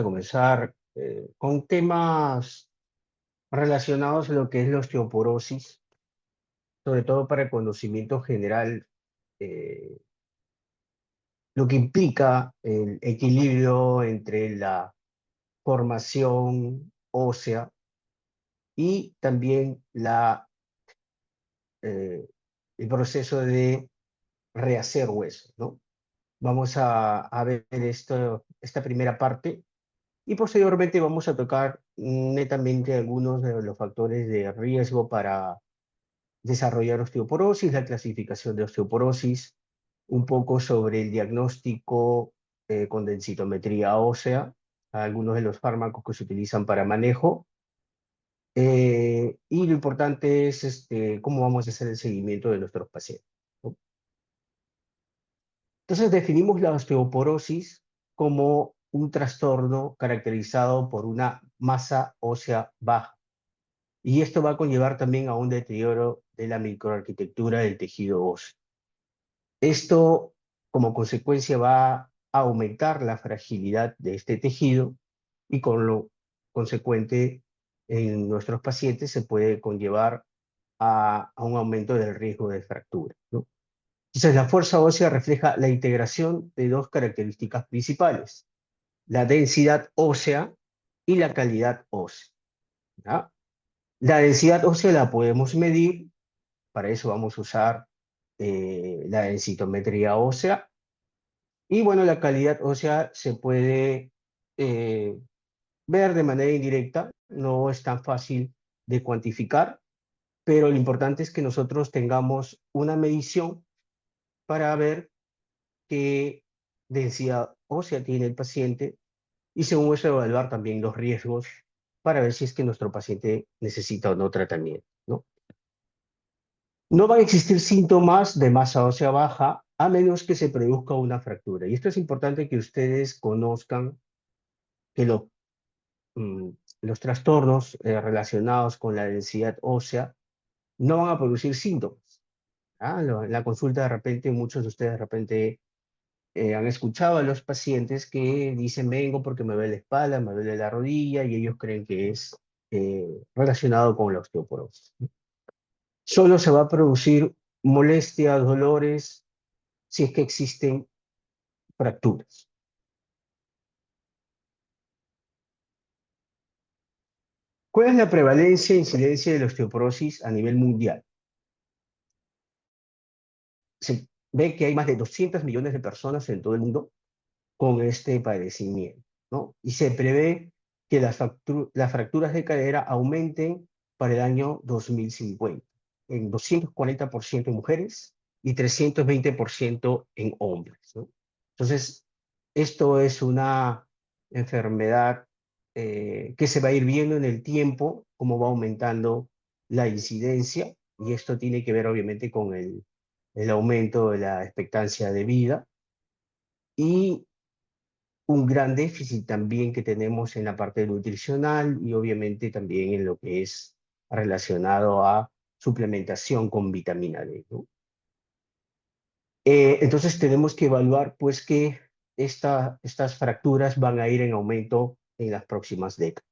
a comenzar con temas relacionados a lo que es la osteoporosis, sobre todo para el conocimiento general, eh, lo que implica el equilibrio entre la formación ósea y también eh, el proceso de rehacer hueso, ¿no? Vamos a ver esta primera parte. Y posteriormente vamos a tocar netamente algunos de los factores de riesgo para desarrollar osteoporosis, la clasificación de osteoporosis, un poco sobre el diagnóstico con densitometría ósea, algunos de los fármacos que se utilizan para manejo, y lo importante es cómo vamos a hacer el seguimiento de nuestros pacientes, ¿no? Entonces definimos la osteoporosis como un trastorno caracterizado por una masa ósea baja. Y esto va a conllevar también a un deterioro de la microarquitectura del tejido óseo. Esto, como consecuencia, va a aumentar la fragilidad de este tejido y con lo consecuente en nuestros pacientes se puede conllevar a un aumento del riesgo de fractura, ¿no? Entonces, la fuerza ósea refleja la integración de dos características principales: la densidad ósea y la calidad ósea, ¿ya? La densidad ósea la podemos medir, para eso vamos a usar la densitometría ósea. Y bueno, la calidad ósea se puede eh, ver de manera indirecta, no es tan fácil de cuantificar, pero lo importante es que nosotros tengamos una medición para ver qué densidad ósea tiene el paciente y según eso evaluar también los riesgos para ver si es que nuestro paciente necesita o no tratamiento, ¿no? No van a existir síntomas de masa ósea baja a menos que se produzca una fractura. Y esto es importante que ustedes conozcan que mm, los trastornos relacionados con la densidad ósea no van a producir síntomas. ¿Ah? En la consulta de repente, muchos de ustedes de repente han escuchado a los pacientes que dicen vengo porque me duele la espalda, me duele la rodilla y ellos creen que es relacionado con la osteoporosis. Solo se va a producir molestias, dolores, si es que existen fracturas. ¿Cuál es la prevalencia e incidencia de la osteoporosis a nivel mundial? Se ve que hay más de 200 millones de personas en todo el mundo con este padecimiento, ¿no? Y se prevé que las fracturas de cadera aumenten para el año 2050, en 240% en mujeres y 320% en hombres, ¿no? Entonces, esto es una enfermedad que se va a ir viendo en el tiempo, cómo va aumentando la incidencia, y esto tiene que ver obviamente con el aumento de la expectancia de vida y un gran déficit también que tenemos en la parte nutricional y obviamente también en lo que es relacionado a suplementación con vitamina D, ¿no? Entonces tenemos que evaluar pues que estas fracturas van a ir en aumento en las próximas décadas.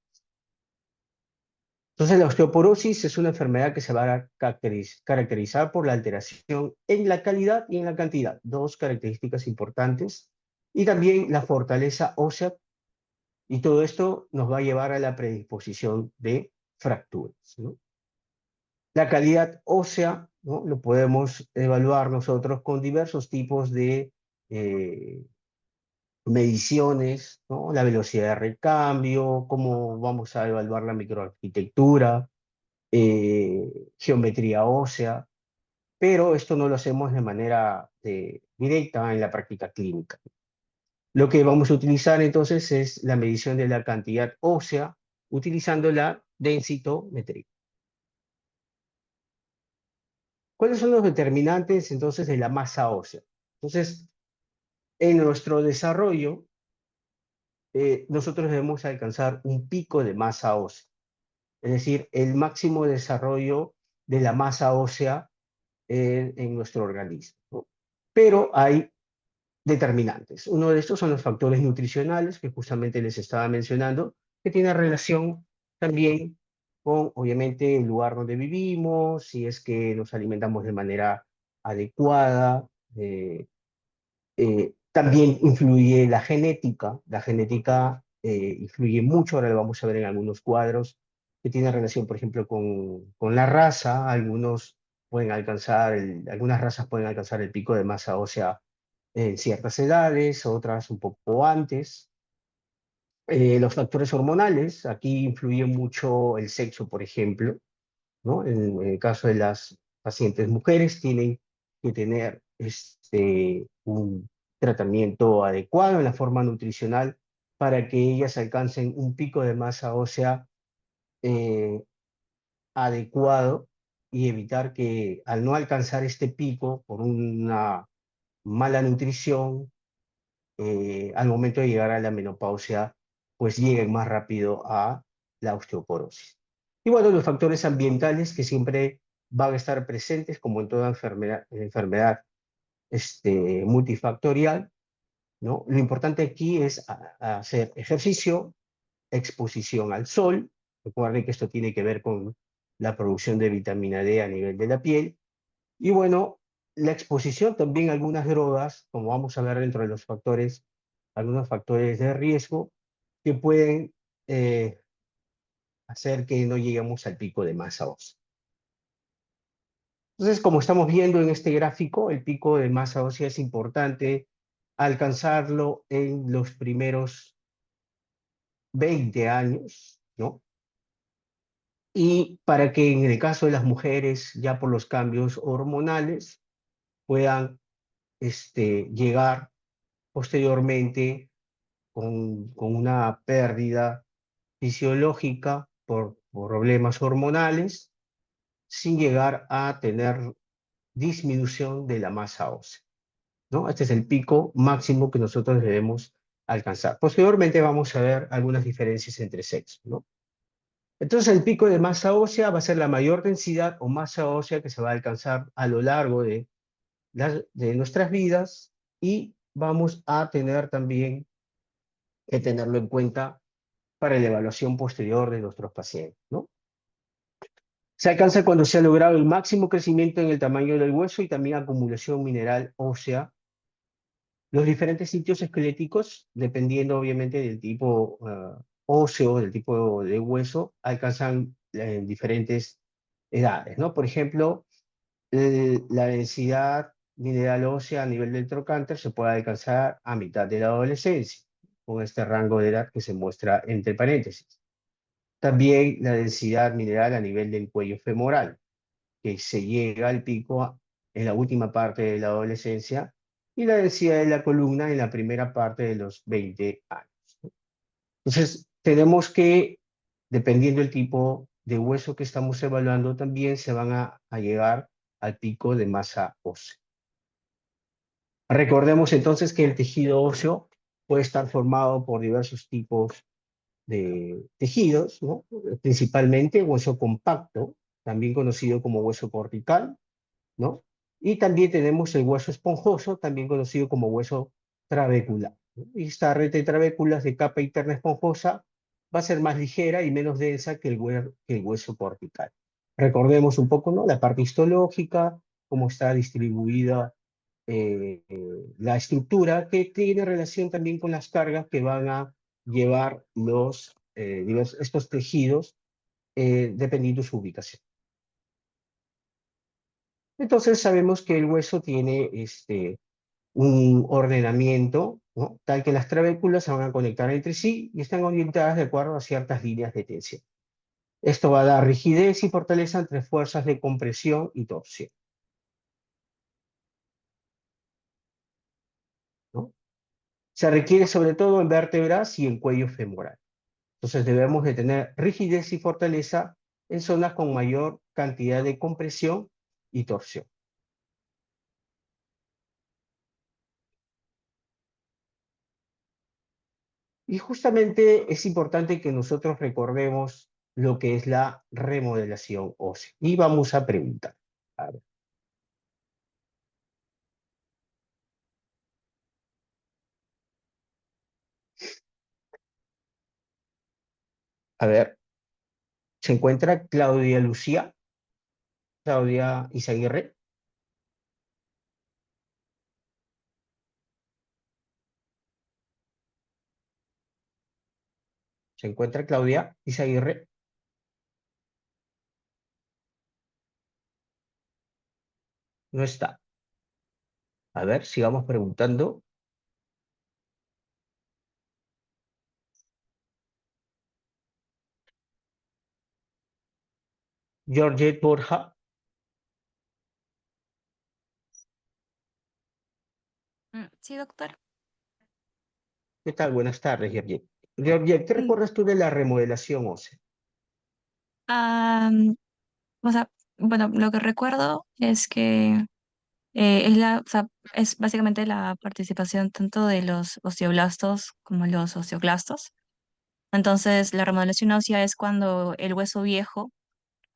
Entonces la osteoporosis es una enfermedad que se va a caracterizar por la alteración en la calidad y en la cantidad, dos características importantes, y también la fortaleza ósea. Y todo esto nos va a llevar a la predisposición de fracturas, ¿no? La calidad ósea, ¿no?, lo podemos evaluar nosotros con diversos tipos de eh, mediciones, ¿no? La velocidad de recambio, cómo vamos a evaluar la microarquitectura, geometría ósea, pero esto no lo hacemos de manera directa en la práctica clínica. Lo que vamos a utilizar entonces es la medición de la cantidad ósea utilizando la densitometría. ¿Cuáles son los determinantes entonces de la masa ósea? Entonces, en nuestro desarrollo, nosotros debemos alcanzar un pico de masa ósea, es decir, el máximo desarrollo de la masa ósea en nuestro organismo, ¿no? Pero hay determinantes. Uno de estos son los factores nutricionales que justamente les estaba mencionando, que tiene relación también con, obviamente, el lugar donde vivimos, si es que nos alimentamos de manera adecuada. También influye la genética influye mucho, ahora lo vamos a ver en algunos cuadros, que tiene relación, por ejemplo, con la raza. Algunas razas pueden alcanzar el pico de masa ósea en ciertas edades, otras un poco antes. Los factores hormonales, aquí influye mucho el sexo, por ejemplo, ¿no? En el caso de las pacientes mujeres, tienen que tener un tratamiento adecuado en la forma nutricional para que ellas alcancen un pico de masa ósea eh, adecuado y evitar que al no alcanzar este pico por una mala nutrición, al momento de llegar a la menopausia, pues lleguen más rápido a la osteoporosis. Y bueno, los factores ambientales que siempre van a estar presentes, como en toda enfermedad multifactorial, ¿no? Lo importante aquí es hacer ejercicio, exposición al sol. Recuerden que esto tiene que ver con la producción de vitamina D a nivel de la piel. Y bueno, la exposición también a algunas drogas, como vamos a ver dentro de los factores, algunos factores de riesgo que pueden hacer que no lleguemos al pico de masa ósea. Entonces, como estamos viendo en este gráfico, el pico de masa ósea es importante alcanzarlo en los primeros 20 años, ¿no? Y para que en el caso de las mujeres, ya por los cambios hormonales, puedan llegar posteriormente con una pérdida fisiológica por problemas hormonales, sin llegar a tener disminución de la masa ósea, ¿no? Este es el pico máximo que nosotros debemos alcanzar. Posteriormente vamos a ver algunas diferencias entre sexos, ¿no? Entonces el pico de masa ósea va a ser la mayor densidad o masa ósea que se va a alcanzar a lo largo de nuestras vidas, y vamos a tener también que tenerlo en cuenta para la evaluación posterior de nuestros pacientes, ¿no? Se alcanza cuando se ha logrado el máximo crecimiento en el tamaño del hueso y también acumulación mineral ósea. Los diferentes sitios esqueléticos, dependiendo obviamente del tipo óseo, del tipo de hueso, alcanzan diferentes edades, ¿no? Por ejemplo, la densidad mineral ósea a nivel del trocánter se puede alcanzar a mitad de la adolescencia, con este rango de edad que se muestra entre paréntesis. También la densidad mineral a nivel del cuello femoral, que se llega al pico en la última parte de la adolescencia, y la densidad de la columna en la primera parte de los 20 años. Entonces, tenemos que, dependiendo del tipo de hueso que estamos evaluando, también se van a llegar al pico de masa ósea. Recordemos entonces que el tejido óseo puede estar formado por diversos tipos de tejidos, ¿no? Principalmente hueso compacto, también conocido como hueso cortical, ¿no? Y también tenemos el hueso esponjoso, también conocido como hueso trabecular, ¿no? Y esta red de trabéculas de capa interna esponjosa va a ser más ligera y menos densa que el hueso cortical. Recordemos un poco, ¿no? La parte histológica, cómo está distribuida la estructura, que tiene relación también con las cargas que van a llevar estos tejidos dependiendo de su ubicación. Entonces sabemos que el hueso tiene un ordenamiento, ¿no? Tal que las trabéculas se van a conectar entre sí y están orientadas de acuerdo a ciertas líneas de tensión. Esto va a dar rigidez y fortaleza entre fuerzas de compresión y torsión, ¿no? Se requiere sobre todo en vértebras y en cuello femoral. Entonces debemos de tener rigidez y fortaleza en zonas con mayor cantidad de compresión y torsión. Y justamente es importante que nosotros recordemos lo que es la remodelación ósea. Y vamos a preguntar. A ver, A ver, se encuentra Claudia Lucía, Claudia Izaguirre. Se encuentra Claudia Izaguirre. No está. A ver, sigamos preguntando. Georgette Borja. Sí, doctor. ¿Qué tal? Buenas tardes, Georgette. Georgette, ¿qué Mm, recuerdas tú de la remodelación ósea? am, o sea, bueno, lo que recuerdo es que o sea, es básicamente la participación tanto de los osteoblastos como los osteoclastos. Entonces, la remodelación ósea es cuando el hueso viejo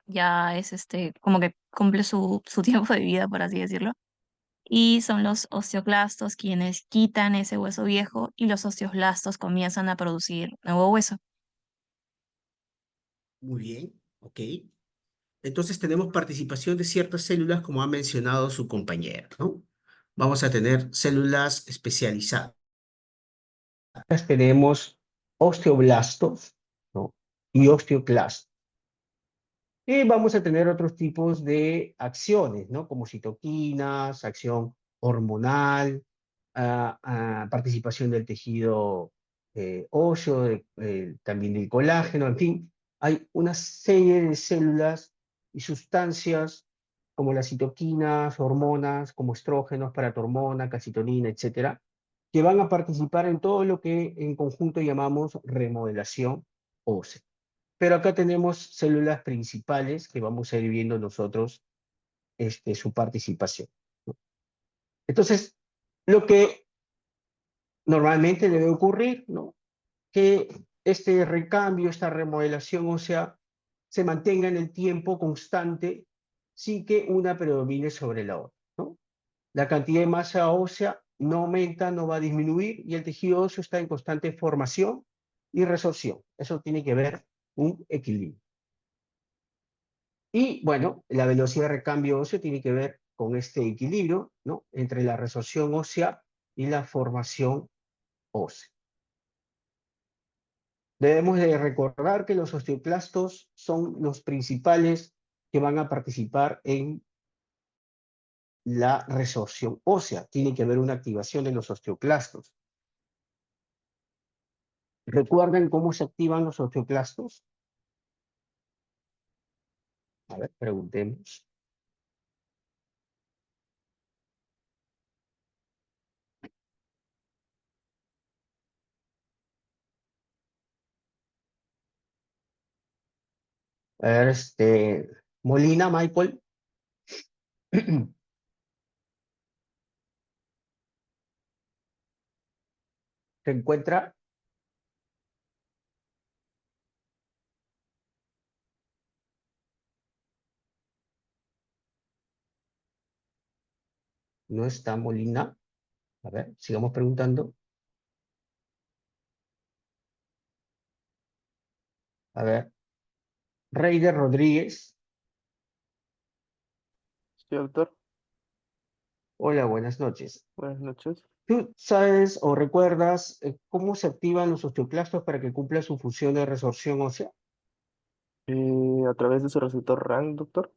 ya es como que cumple su tiempo de vida, por así decirlo. Y son los osteoclastos quienes quitan ese hueso viejo y los osteoblastos comienzan a producir nuevo hueso. Muy bien, ok. Entonces tenemos participación de ciertas células, como ha mencionado su compañera, ¿no? Vamos a tener células especializadas. Tenemos osteoblastos, ¿no? Y osteoclastos. Y vamos a tener otros tipos de acciones, ¿no? Como citoquinas, acción hormonal, participación del tejido óseo, también del colágeno, en fin. Hay una serie de células y sustancias como las citoquinas, hormonas, como estrógenos, paratormona, calcitonina, etcétera, que van a participar en todo lo que en conjunto llamamos remodelación ósea. Pero acá tenemos células principales que vamos a ir viendo nosotros su participación, ¿no? Entonces, lo que normalmente debe ocurrir, ¿no? Que este recambio, esta remodelación ósea, se mantenga en el tiempo constante sin que una predomine sobre la otra, ¿no? La cantidad de masa ósea no aumenta, no va a disminuir y el tejido óseo está en constante formación y resorción. Eso tiene que ver un equilibrio. Y bueno, la velocidad de recambio óseo tiene que ver con este equilibrio, ¿no? Entre la resorción ósea y la formación ósea. Debemos de recordar que los osteoclastos son los principales que van a participar en la resorción ósea. Tiene que haber una activación de los osteoclastos. ¿Recuerdan cómo se activan los osteoclastos? A ver, preguntemos. A ver, Molina, Michael, se encuentra, no está Molina. A ver, sigamos preguntando. A ver, Reider Rodríguez. Sí, doctor. Hola, buenas noches. Buenas noches. ¿Tú sabes o recuerdas cómo se activan los osteoclastos para que cumpla su función de resorción ósea? A través de su receptor RAN, doctor.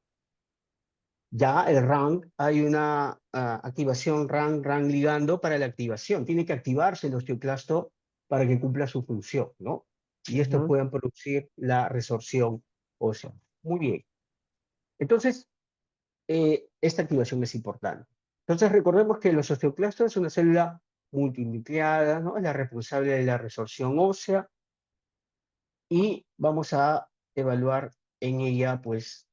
Ya el RAN, hay una activación RAN ligando para la activación. Tiene que activarse el osteoclasto para que cumpla su función, ¿no? Y estos Ujú. puedan producir la resorción ósea. Muy bien. Entonces, esta activación es importante. Entonces, recordemos que los osteoclastos es una célula multinucleada, ¿no? Es la responsable de la resorción ósea y vamos a evaluar en ella, pues,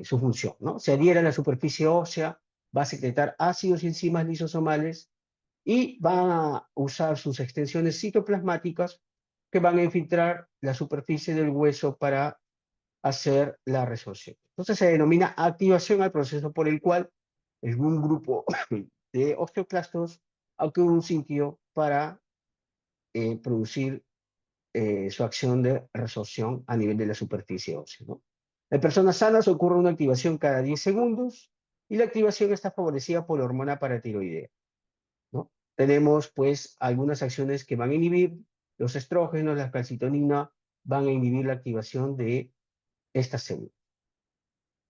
su función, ¿no? Se adhiere a la superficie ósea, va a secretar ácidos y enzimas lisosomales y va a usar sus extensiones citoplasmáticas que van a infiltrar la superficie del hueso para hacer la resorción. Entonces se denomina activación al proceso por el cual un grupo de osteoclastos acude a un sitio para producir su acción de resorción a nivel de la superficie ósea, ¿no? En personas sanas ocurre una activación cada 10 segundos y la activación está favorecida por la hormona paratiroidea, ¿no? Tenemos pues algunas acciones que van a inhibir los estrógenos, la calcitonina, van a inhibir la activación de estas células.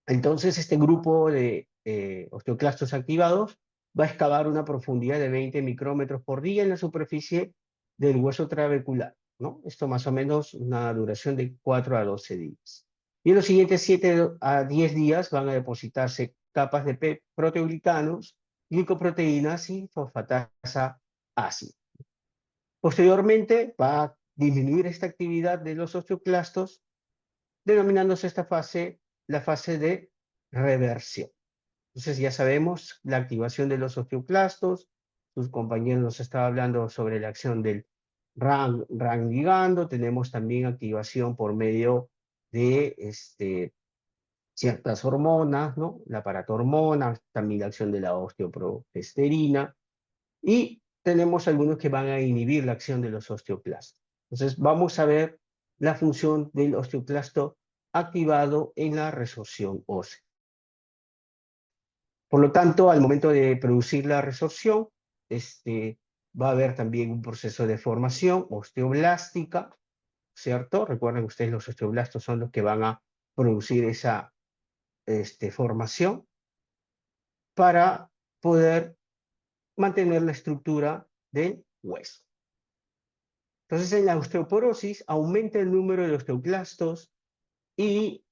Entonces este grupo de osteoclastos activados va a excavar una profundidad de 20 micrómetros por día en la superficie del hueso trabecular, ¿no? Esto más o menos una duración de 4 a 12 días. Y en los siguientes 7 a 10 días van a depositarse capas de proteoglicanos, glicoproteínas y fosfatasa ácida. Posteriormente va a disminuir esta actividad de los osteoclastos, denominándose esta fase la fase de reversión. Entonces ya sabemos la activación de los osteoclastos, sus compañeros nos estaban hablando sobre la acción del RAN ligando, tenemos también activación por medio de ciertas hormonas, ¿no? La paratormona, también la acción de la osteoprogesterina, y tenemos algunos que van a inhibir la acción de los osteoclastos. Entonces vamos a ver la función del osteoclasto activado en la resorción ósea. Por lo tanto, al momento de producir la resorción, va a haber también un proceso de formación osteoblástica, ¿cierto? Recuerden ustedes, los osteoblastos son los que van a producir esa formación para poder mantener la estructura del hueso. Entonces, en la osteoporosis aumenta el número de osteoclastos y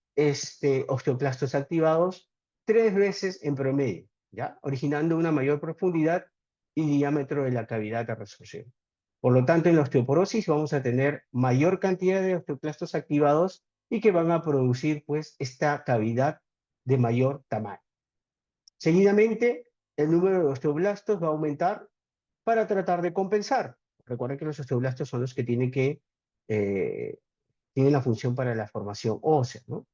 osteoclastos activados 3 veces en promedio, ¿ya? Originando una mayor profundidad y diámetro de la cavidad de resorción. Por lo tanto, en la osteoporosis vamos a tener mayor cantidad de osteoclastos activados y que van a producir, pues, esta cavidad de mayor tamaño. Seguidamente, el número de osteoblastos va a aumentar para tratar de compensar. Recuerden que los osteoblastos son los que tienen la función para la formación ósea, ¿no?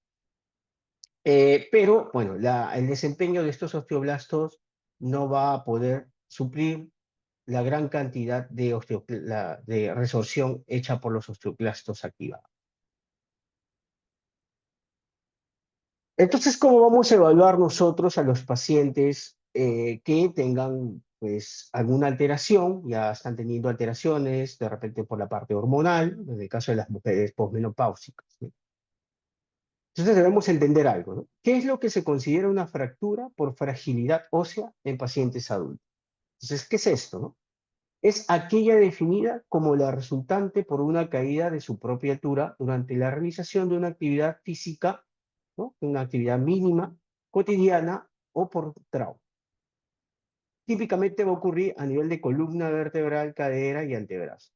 Pero, bueno, el desempeño de estos osteoblastos no va a poder suplir la gran cantidad de resorción hecha por los osteoclastos activados. Entonces, ¿cómo vamos a evaluar nosotros a los pacientes que tengan, pues, alguna alteración? Ya están teniendo alteraciones, de repente por la parte hormonal, en el caso de las mujeres posmenopáusicas, ¿no? Entonces debemos entender algo, ¿no? ¿Qué es lo que se considera una fractura por fragilidad ósea en pacientes adultos? Entonces, ¿qué es esto, no? Es aquella definida como la resultante por una caída de su propia altura durante la realización de una actividad física, ¿no? Una actividad mínima, cotidiana o por trauma. Típicamente va a ocurrir a nivel de columna vertebral, cadera y antebrazo.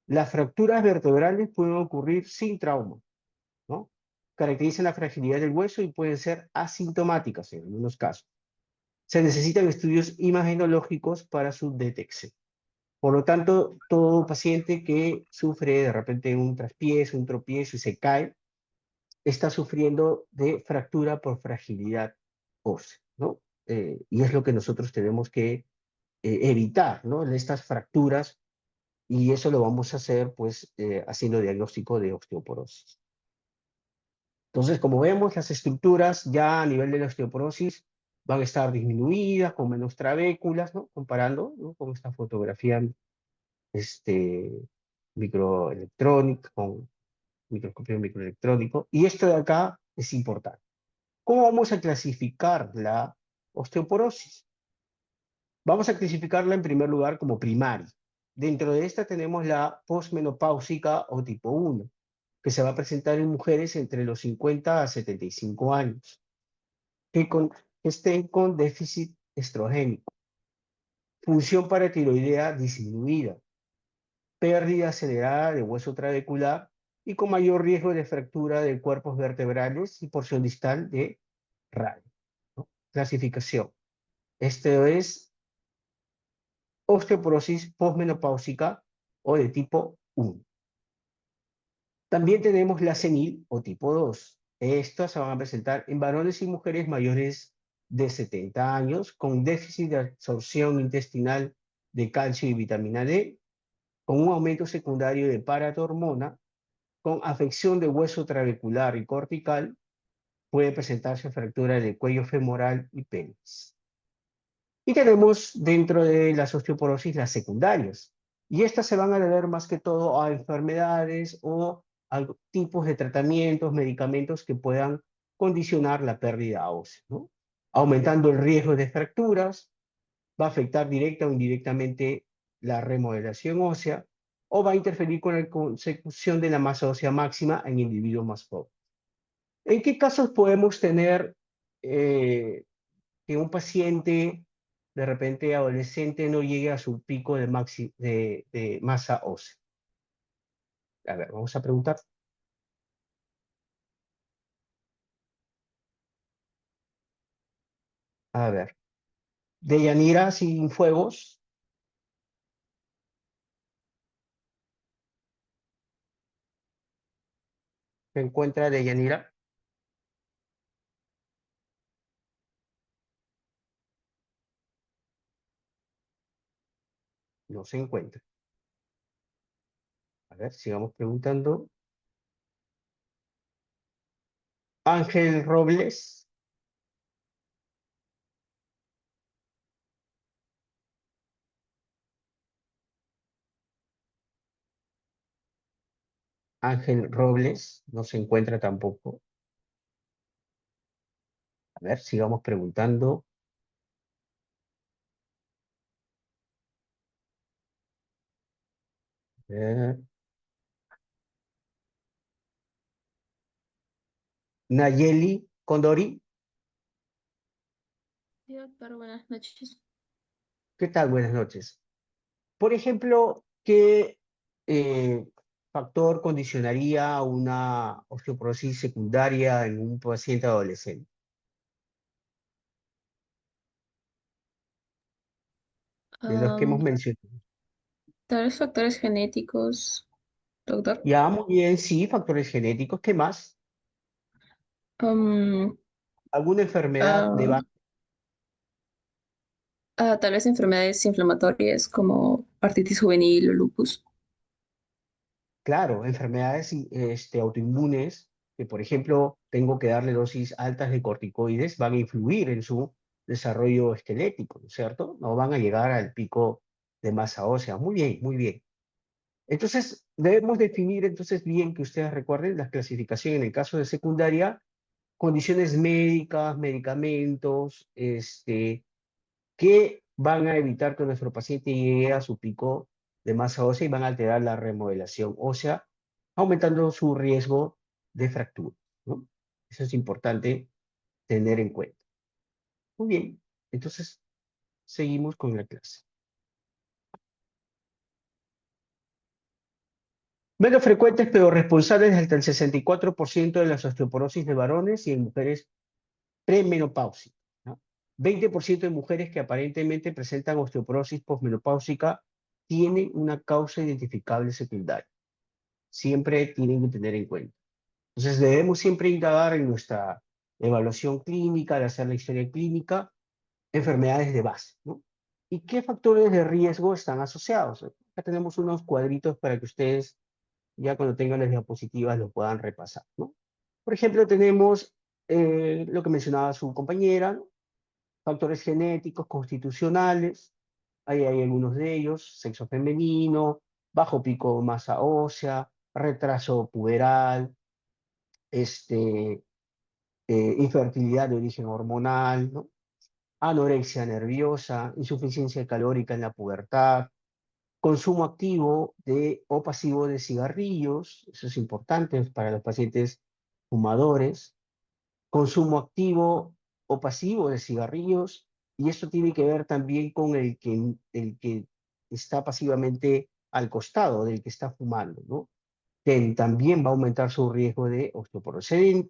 Las fracturas vertebrales pueden ocurrir sin trauma, ¿no? Caracterizan la fragilidad del hueso y pueden ser asintomáticas en algunos casos. Se necesitan estudios imagenológicos para su detección. Por lo tanto, todo paciente que sufre de repente un traspiezo, un tropiezo y se cae, está sufriendo de fractura por fragilidad ósea, ¿no? Y es lo que nosotros tenemos que evitar, ¿no? Estas fracturas, y eso lo vamos a hacer, pues, haciendo diagnóstico de osteoporosis. Entonces, como vemos, las estructuras ya a nivel de la osteoporosis van a estar disminuidas, con menos trabéculas, ¿no? Comparando, ¿no? Con esta fotografía microelectrónica, con microscopio microelectrónico. Y esto de acá es importante. ¿Cómo vamos a clasificar la osteoporosis? Vamos a clasificarla en primer lugar como primaria. Dentro de esta tenemos la posmenopáusica o tipo 1, que se va a presentar en mujeres entre los 50 a 75 años, que estén con déficit estrogénico, función paratiroidea disminuida, pérdida acelerada de hueso trabecular y con mayor riesgo de fractura de cuerpos vertebrales y porción distal de radio, ¿no? Clasificación. Esto es osteoporosis posmenopáusica o de tipo 1. También tenemos la senil o tipo 2. Estas se van a presentar en varones y mujeres mayores de 70 años con déficit de absorción intestinal de calcio y vitamina D, con un aumento secundario de paratormona, con afección de hueso trabecular y cortical, puede presentarse fractura del cuello femoral y pelvis. Y tenemos dentro de las osteoporosis las secundarias. Y estas se van a deber más que todo a enfermedades o a tipos de tratamientos, medicamentos que puedan condicionar la pérdida ósea, ¿no? Aumentando el riesgo de fracturas, va a afectar directa o indirectamente la remodelación ósea o va a interferir con la consecución de la masa ósea máxima en individuos más pobres. ¿En qué casos podemos tener que un paciente de repente adolescente no llegue a su pico de masa ósea? A ver, vamos a preguntar. A ver. Deyanira sin fuegos. ¿Se encuentra Deyanira? No se encuentra. A ver, sigamos preguntando. Ángel Robles. Ángel Robles no se encuentra tampoco. A ver, sigamos preguntando. A ver. Nayeli Condori. Sí, doctor, buenas noches. ¿Qué tal? Buenas noches. Por ejemplo, ¿qué factor condicionaría una osteoporosis secundaria en un paciente adolescente? De los que hemos Am, mencionado. Tal vez factores genéticos, doctor. Ya, muy bien, sí, factores genéticos. ¿Qué más? Am, ¿Alguna enfermedad de ah, base? Tal vez enfermedades inflamatorias como artritis juvenil o lupus. Claro, enfermedades autoinmunes, que por ejemplo tengo que darle dosis altas de corticoides, van a influir en su desarrollo esquelético, ¿no es cierto? No van a llegar al pico de masa ósea. Muy bien, muy bien. Entonces, debemos definir entonces bien que ustedes recuerden la clasificación en el caso de secundaria, condiciones médicas, medicamentos, que van a evitar que nuestro paciente llegue a su pico de masa ósea y van a alterar la remodelación ósea, aumentando su riesgo de fractura, ¿no? Eso es importante tener en cuenta. Muy bien, entonces seguimos con la clase. Menos frecuentes pero responsables de hasta el 64% de las osteoporosis de varones y en mujeres premenopáusicas, ¿no? 20% de mujeres que aparentemente presentan osteoporosis posmenopáusica tienen una causa identificable secundaria. Siempre tienen que tener en cuenta. Entonces debemos siempre indagar en nuestra evaluación clínica, al hacer la historia clínica, enfermedades de base, ¿no? ¿Y qué factores de riesgo están asociados? Acá tenemos unos cuadritos para que ustedes ya cuando tengan las diapositivas lo puedan repasar, ¿no? Por ejemplo, tenemos lo que mencionaba su compañera, ¿no? Factores genéticos, constitucionales, ahí hay algunos de ellos: sexo femenino, bajo pico de masa ósea, retraso puberal, infertilidad de origen hormonal, ¿no? Anorexia nerviosa, insuficiencia calórica en la pubertad, consumo activo o pasivo de cigarrillos, eso es importante para los pacientes fumadores, consumo activo o pasivo de cigarrillos, y esto tiene que ver también con el que está pasivamente al costado del que está fumando, ¿no? Que también va a aumentar su riesgo de osteoporosis,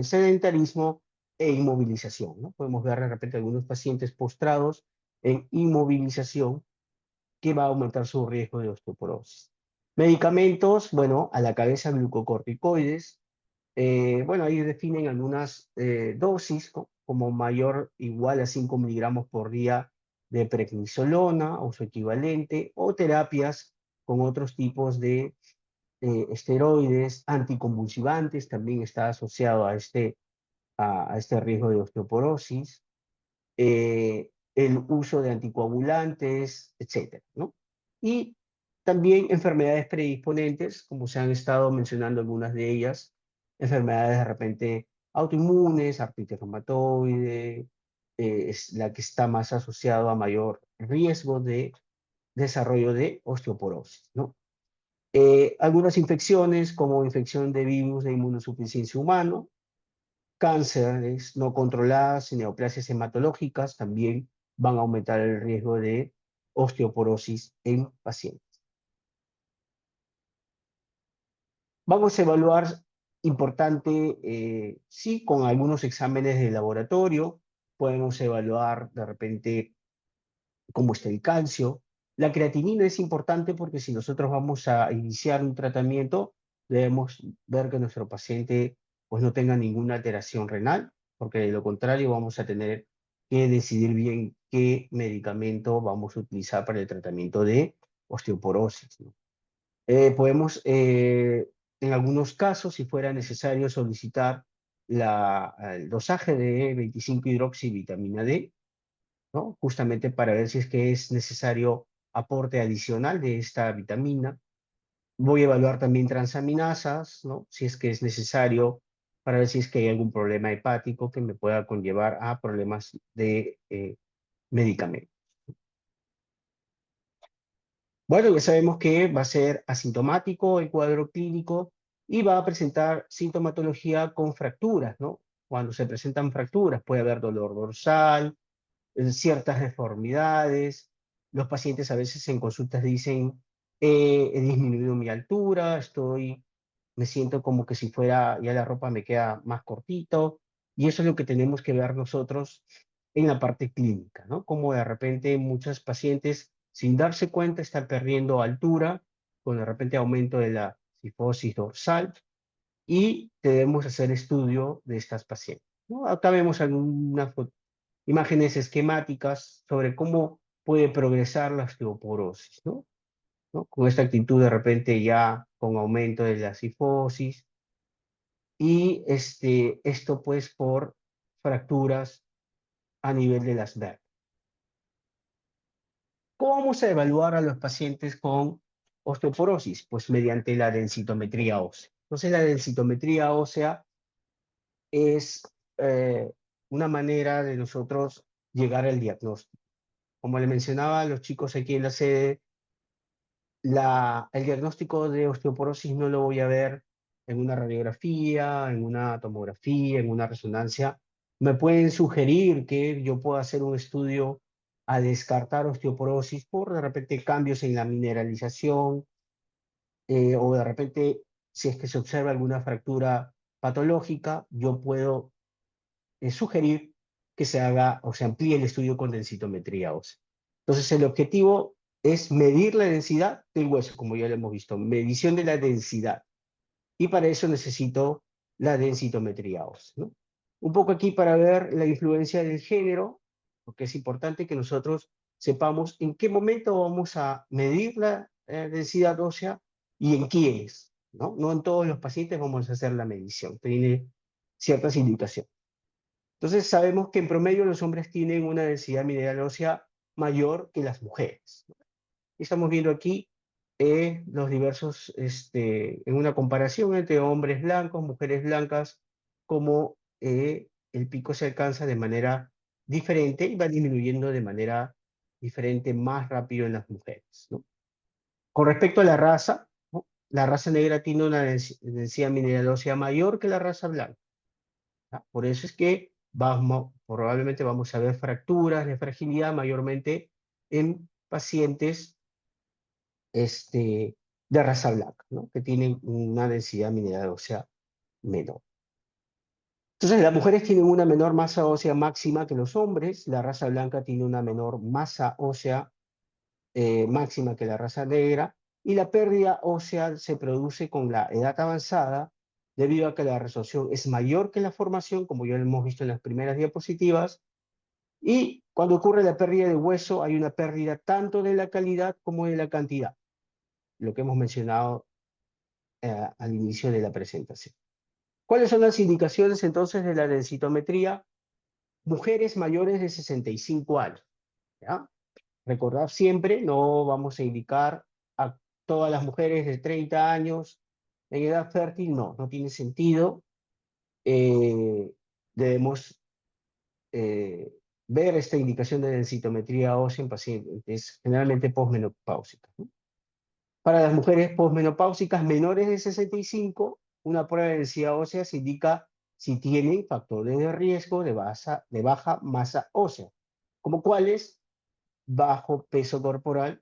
sedentarismo e inmovilización, ¿no? Podemos ver de repente algunos pacientes postrados en inmovilización, que va a aumentar su riesgo de osteoporosis. Medicamentos, bueno, a la cabeza glucocorticoides. Bueno, ahí definen algunas dosis, ¿no? Como mayor o igual a 5 miligramos por día de prednisolona o su equivalente, o terapias con otros tipos de esteroides, anticonvulsivantes, también está asociado a este riesgo de osteoporosis, el uso de anticoagulantes, etcétera, ¿no? Y también enfermedades predisponentes, como se han estado mencionando algunas de ellas, enfermedades de repente autoinmunes, artritis reumatoide, es la que está más asociado a mayor riesgo de desarrollo de osteoporosis, ¿no? Algunas infecciones, como infección de virus de inmunosuficiencia humano, cánceres no controladas y neoplasias hematológicas también van a aumentar el riesgo de osteoporosis en pacientes. Vamos a evaluar, importante, sí, con algunos exámenes de laboratorio, podemos evaluar de repente cómo está el calcio. La creatinina es importante porque si nosotros vamos a iniciar un tratamiento, debemos ver que nuestro paciente pues, no tenga ninguna alteración renal, porque de lo contrario vamos a tener que decidir bien qué medicamento vamos a utilizar para el tratamiento de osteoporosis, ¿no? Podemos, en algunos casos, si fuera necesario, solicitar el dosaje de 25-hidroxivitamina D, ¿no? Justamente para ver si es que es necesario aporte adicional de esta vitamina. Voy a evaluar también transaminasas, ¿no? Si es que es necesario, para ver si es que hay algún problema hepático que me pueda conllevar a problemas de medicamentos. Bueno, ya sabemos que va a ser asintomático el cuadro clínico y va a presentar sintomatología con fracturas, ¿no? Cuando se presentan fracturas puede haber dolor dorsal, ciertas deformidades. Los pacientes a veces en consultas dicen, he disminuido mi altura, me siento como que si fuera, ya la ropa me queda más cortito, y eso es lo que tenemos que ver nosotros en la parte clínica, ¿no? Como de repente muchos pacientes, sin darse cuenta, están perdiendo altura, con de repente aumento de la cifosis dorsal, y debemos hacer estudio de estas pacientes, ¿no? Acá vemos algunas imágenes esquemáticas sobre cómo puede progresar la osteoporosis, ¿no? ¿No? Con esta actitud de repente ya con aumento de la cifosis y esto pues por fracturas a nivel de las vértebras. ¿Cómo vamos a evaluar a los pacientes con osteoporosis? Pues mediante la densitometría ósea. Entonces la densitometría ósea es una manera de nosotros llegar al diagnóstico. Como le mencionaba a los chicos aquí en la sede, el diagnóstico de osteoporosis no lo voy a ver en una radiografía, en una tomografía, en una resonancia. Me pueden sugerir que yo pueda hacer un estudio a descartar osteoporosis por de repente cambios en la mineralización o de repente si es que se observa alguna fractura patológica, yo puedo sugerir que se haga o se amplíe el estudio con densitometría ósea. Entonces, el objetivo es medir la densidad del hueso, como ya lo hemos visto, medición de la densidad. Y para eso necesito la densitometría ósea, ¿no? Un poco aquí para ver la influencia del género, porque es importante que nosotros sepamos en qué momento vamos a medir la densidad ósea y en quiénes, ¿no? No en todos los pacientes vamos a hacer la medición, tiene ciertas indicaciones. Entonces sabemos que en promedio los hombres tienen una densidad mineral ósea mayor que las mujeres. Estamos viendo aquí los diversos, en una comparación entre hombres blancos, mujeres blancas, como el pico se alcanza de manera diferente y va disminuyendo de manera diferente más rápido en las mujeres, ¿no? Con respecto a la raza, ¿no? La raza negra tiene una densidad mineral ósea mayor que la raza blanca. ¿Ah? Por eso es que probablemente vamos a ver fracturas de fragilidad mayormente en pacientes de raza blanca, ¿no? Que tienen una densidad mineral ósea menor. Entonces, las mujeres tienen una menor masa ósea máxima que los hombres, la raza blanca tiene una menor masa ósea máxima que la raza negra, y la pérdida ósea se produce con la edad avanzada, debido a que la resorción es mayor que la formación, como ya lo hemos visto en las primeras diapositivas, y cuando ocurre la pérdida de hueso hay una pérdida tanto de la calidad como de la cantidad. lo que hemos mencionado al inicio de la presentación. ¿Cuáles son las indicaciones entonces de la densitometría? Mujeres mayores de 65 años. ¿Ya? Recordad siempre, no vamos a indicar a todas las mujeres de 30 años en edad fértil, no tiene sentido. Debemos ver esta indicación de densitometría ósea en pacientes generalmente posmenopáusicas, ¿no? Para las mujeres posmenopáusicas menores de 65, una prueba de densidad ósea se indica si tienen factores de riesgo de baja masa ósea, como cuáles: bajo peso corporal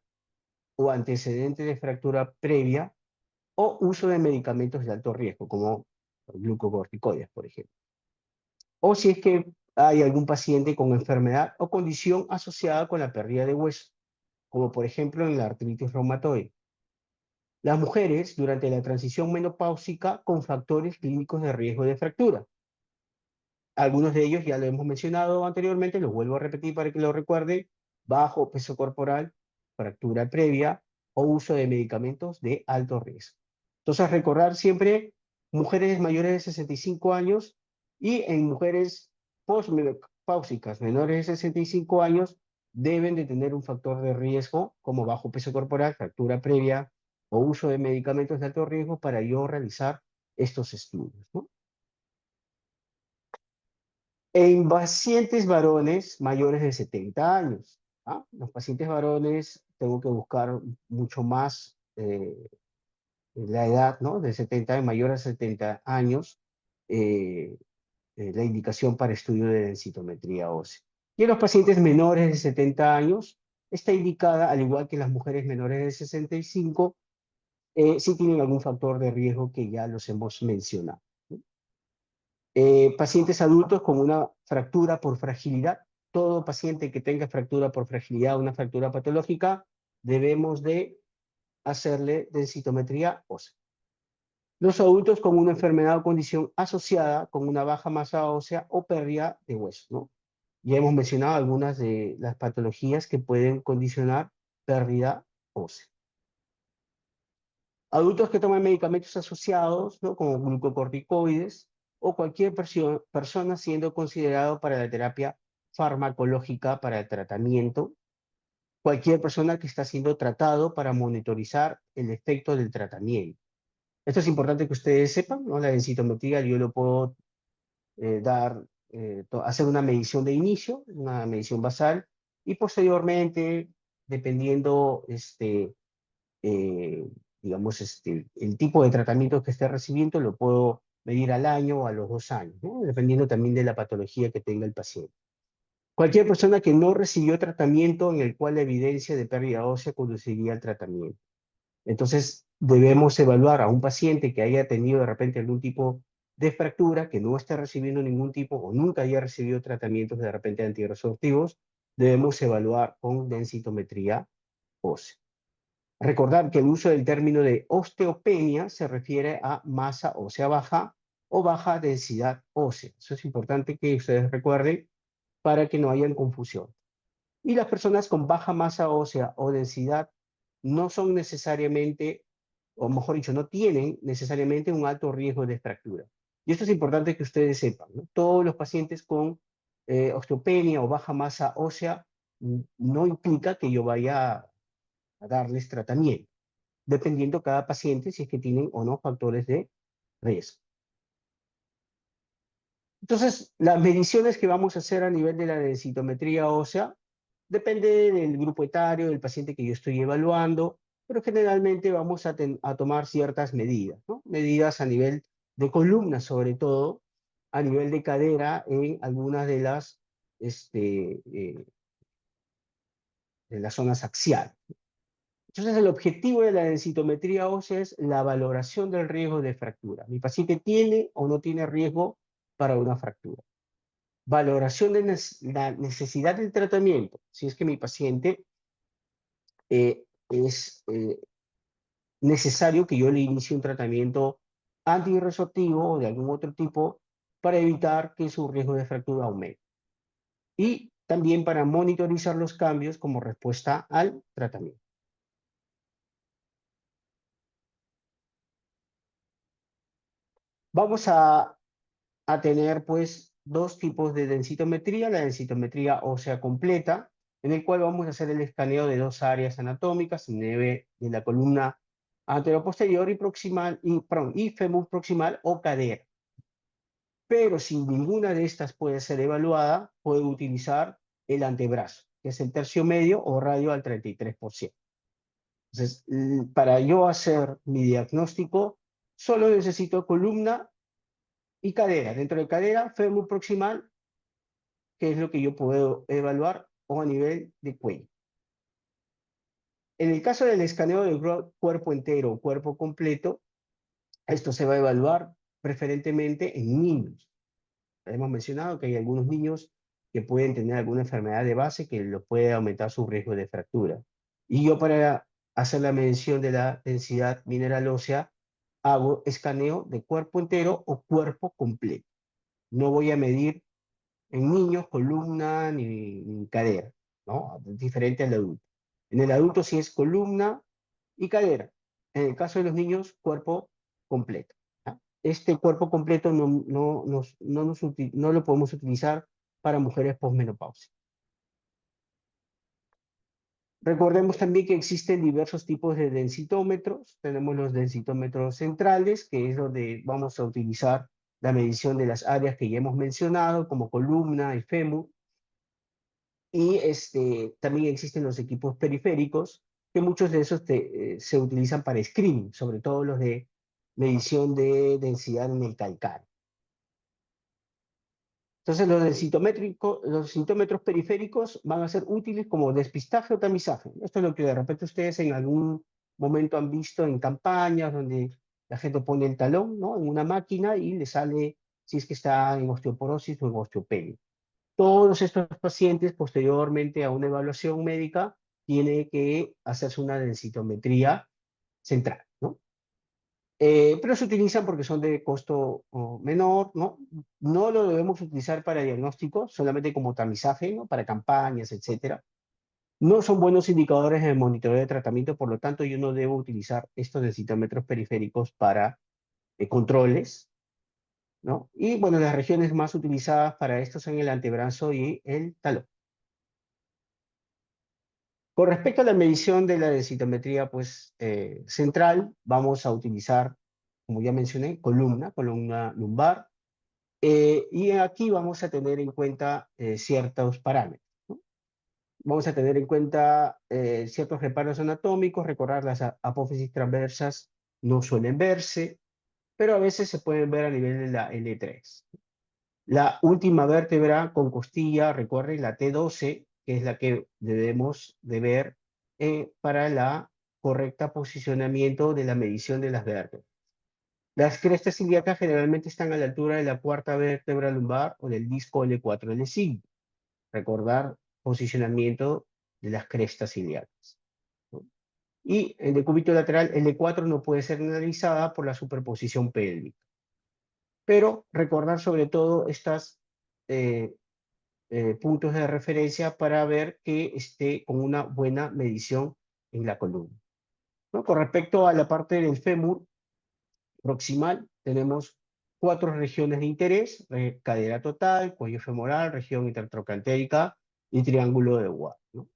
o antecedente de fractura previa o uso de medicamentos de alto riesgo, como glucocorticoides, por ejemplo. O si es que hay algún paciente con enfermedad o condición asociada con la pérdida de hueso, como por ejemplo en la artritis reumatoide. Las mujeres durante la transición menopáusica con factores clínicos de riesgo de fractura. Algunos de ellos ya lo hemos mencionado anteriormente, los vuelvo a repetir para que lo recuerde: bajo peso corporal, fractura previa o uso de medicamentos de alto riesgo. Entonces, recordar siempre mujeres mayores de 65 años y en mujeres posmenopáusicas menores de 65 años deben de tener un factor de riesgo como bajo peso corporal, fractura previa o uso de medicamentos de alto riesgo para yo realizar estos estudios, ¿no? En pacientes varones mayores de 70 años, ¿ah? Los pacientes varones tengo que buscar mucho más la edad, ¿no? De 70, mayor a 70 años, la indicación para estudio de densitometría ósea. Y en los pacientes menores de 70 años, está indicada, al igual que las mujeres menores de 65, si tienen algún factor de riesgo que ya los hemos mencionado. Pacientes adultos con una fractura por fragilidad. Todo paciente que tenga fractura por fragilidad, una fractura patológica, debemos de hacerle densitometría ósea. Los adultos con una enfermedad o condición asociada con una baja masa ósea o pérdida de hueso, ¿no? Ya hemos mencionado algunas de las patologías que pueden condicionar pérdida ósea. Adultos que toman medicamentos asociados, ¿no? Como glucocorticoides, o cualquier persona siendo considerado para la terapia farmacológica para el tratamiento, cualquier persona que está siendo tratado para monitorizar el efecto del tratamiento. Esto es importante que ustedes sepan, ¿no? La densitometría yo lo puedo hacer una medición de inicio, una medición basal, y posteriormente, dependiendo digamos, el tipo de tratamiento que esté recibiendo, lo puedo medir al año o a los 2 años, ¿no? Dependiendo también de la patología que tenga el paciente. Cualquier persona que no recibió tratamiento en el cual la evidencia de pérdida ósea conduciría al tratamiento. Entonces, debemos evaluar a un paciente que haya tenido de repente algún tipo de fractura, que no esté recibiendo ningún tipo o nunca haya recibido tratamientos de repente antirresortivos, debemos evaluar con densitometría ósea. Recordar que el uso del término de osteopenia se refiere a masa ósea baja o baja densidad ósea. Eso es importante que ustedes recuerden para que no haya confusión. Y las personas con baja masa ósea o densidad no son necesariamente, o mejor dicho, no tienen necesariamente un alto riesgo de fractura. Y esto es importante que ustedes sepan, ¿no? Todos los pacientes con osteopenia o baja masa ósea no implica que yo vaya a darles tratamiento, dependiendo cada paciente si es que tienen o no factores de riesgo. Entonces, las mediciones que vamos a hacer a nivel de la densitometría ósea depende del grupo etario, del paciente que yo estoy evaluando, pero generalmente vamos a tomar ciertas medidas, ¿no? Medidas a nivel de columna, sobre todo, a nivel de cadera en algunas de las zonas axiales. Entonces, el objetivo de la densitometría ósea es la valoración del riesgo de fractura. ¿Mi paciente tiene o no tiene riesgo para una fractura? Valoración de la necesidad del tratamiento. Si es que mi paciente es necesario que yo le inicie un tratamiento antirresortivo o de algún otro tipo para evitar que su riesgo de fractura aumente. Y también para monitorizar los cambios como respuesta al tratamiento. Vamos a tener pues dos tipos de densitometría, la densitometría ósea completa, en el cual vamos a hacer el escaneo de dos áreas anatómicas, nieve de la columna anteroposterior y proximal, y fémur proximal o cadera. Pero si ninguna de estas puede ser evaluada, puedo utilizar el antebrazo, que es el tercio medio o radio al 33%. Entonces, para yo hacer mi diagnóstico, solo necesito columna y cadera. Dentro de cadera, fémur proximal, que es lo que yo puedo evaluar, o a nivel de cuello. En el caso del escaneo del cuerpo entero o cuerpo completo, esto se va a evaluar preferentemente en niños. Hemos mencionado que hay algunos niños que pueden tener alguna enfermedad de base que lo puede aumentar su riesgo de fractura. Y yo para hacer la medición de la densidad mineral ósea, hago escaneo de cuerpo entero o cuerpo completo. No voy a medir en niños columna ni cadera, ¿no? Diferente al adulto. En el adulto sí es columna y cadera. En el caso de los niños, cuerpo completo. ¿Ya? Este cuerpo completo no lo podemos utilizar para mujeres posmenopáusicas. Recordemos también que existen diversos tipos de densitómetros. Tenemos los densitómetros centrales, que es donde vamos a utilizar la medición de las áreas que ya hemos mencionado, como columna y fémur. Y también existen los equipos periféricos, que muchos de esos se utilizan para screening, sobre todo los de medición de densidad en el calcáreo. Entonces los densitómetros periféricos van a ser útiles como despistaje o tamizaje. Esto es lo que de repente ustedes en algún momento han visto en campañas donde la gente pone el talón, ¿no?, en una máquina y le sale si es que está en osteoporosis o en osteopenia. Todos estos pacientes, posteriormente a una evaluación médica, tiene que hacerse una densitometría central, ¿no? Pero se utilizan porque son de costo menor, ¿no? No lo debemos utilizar para diagnóstico, solamente como tamizaje, ¿no?, para campañas, etcétera. No son buenos indicadores en el monitoreo de tratamiento, por lo tanto yo no debo utilizar estos densitómetros periféricos para controles, ¿no? Y bueno, las regiones más utilizadas para esto son el antebrazo y el talón. Con respecto a la medición de la densitometría pues, central, vamos a utilizar, como ya mencioné, columna lumbar, y aquí vamos a tener en cuenta ciertos parámetros, ¿no? Vamos a tener en cuenta ciertos reparos anatómicos, recordar las apófisis transversas no suelen verse, pero a veces se pueden ver a nivel de la L3. La última vértebra con costilla, recuerden, la T12, que es la que debemos de ver para la correcta posicionamiento de la medición de las vértebras. Las crestas ilíacas generalmente están a la altura de la cuarta vértebra lumbar o del disco L4, L5. Recordar posicionamiento de las crestas ilíacas, ¿no? Y el decúbito lateral L4 no puede ser analizada por la superposición pélvica. Pero recordar sobre todo estas puntos de referencia para ver que esté con una buena medición en la columna, ¿no? Con respecto a la parte del fémur proximal, tenemos 4 regiones de interés: cadera total, cuello femoral, región intertrocantérica y triángulo de Watt, ¿no?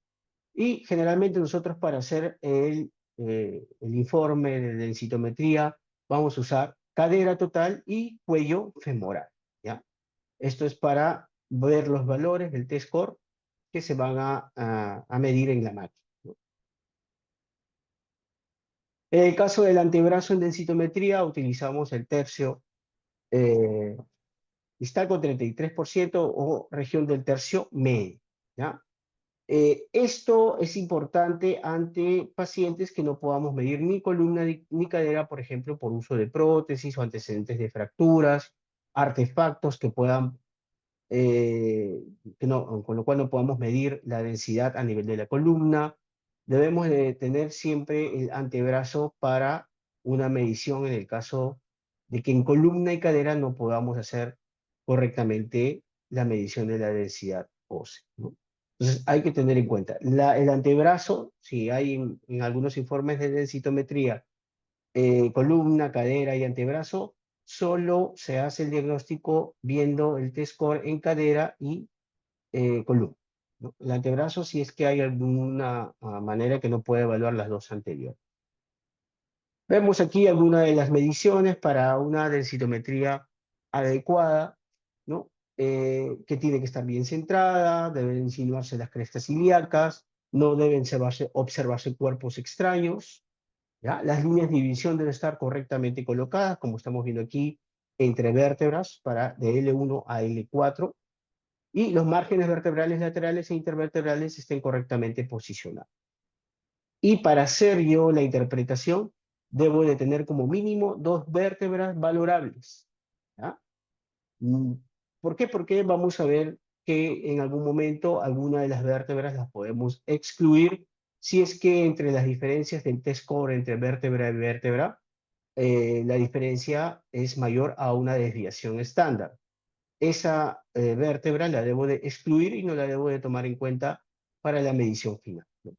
Y generalmente nosotros para hacer el informe de densitometría vamos a usar cadera total y cuello femoral, ¿ya? Esto es para ver los valores del T-score que se van a medir en la máquina, ¿no? En el caso del antebrazo en densitometría, utilizamos el tercio distal con 33% o región del tercio medio, ¿ya? Esto es importante ante pacientes que no podamos medir ni columna ni cadera, por ejemplo, por uso de prótesis o antecedentes de fracturas, artefactos que puedan con lo cual no podamos medir la densidad a nivel de la columna. Debemos de tener siempre el antebrazo para una medición en el caso de que en columna y cadera no podamos hacer correctamente la medición de la densidad ósea, ¿no? Entonces hay que tener en cuenta el antebrazo. Si hay en algunos informes de densitometría columna, cadera y antebrazo, solo se hace el diagnóstico viendo el T-score en cadera y columna, ¿no? El antebrazo, si es que hay alguna manera que no puede evaluar las dos anteriores. Vemos aquí algunas de las mediciones para una densitometría adecuada, ¿no? Que tiene que estar bien centrada, deben insinuarse las crestas ilíacas, no deben observarse cuerpos extraños, ¿ya? Las líneas de división deben estar correctamente colocadas, como estamos viendo aquí, entre vértebras, de L1 a L4, y los márgenes vertebrales laterales e intervertebrales estén correctamente posicionados. Y para hacer yo la interpretación, debo de tener como mínimo 2 vértebras valorables, ¿ya? ¿Por qué? Porque vamos a ver que en algún momento alguna de las vértebras las podemos excluir si es que entre las diferencias del T-score entre vértebra y vértebra, la diferencia es mayor a una desviación estándar. Esa vértebra la debo de excluir y no la debo de tomar en cuenta para la medición final, ¿no?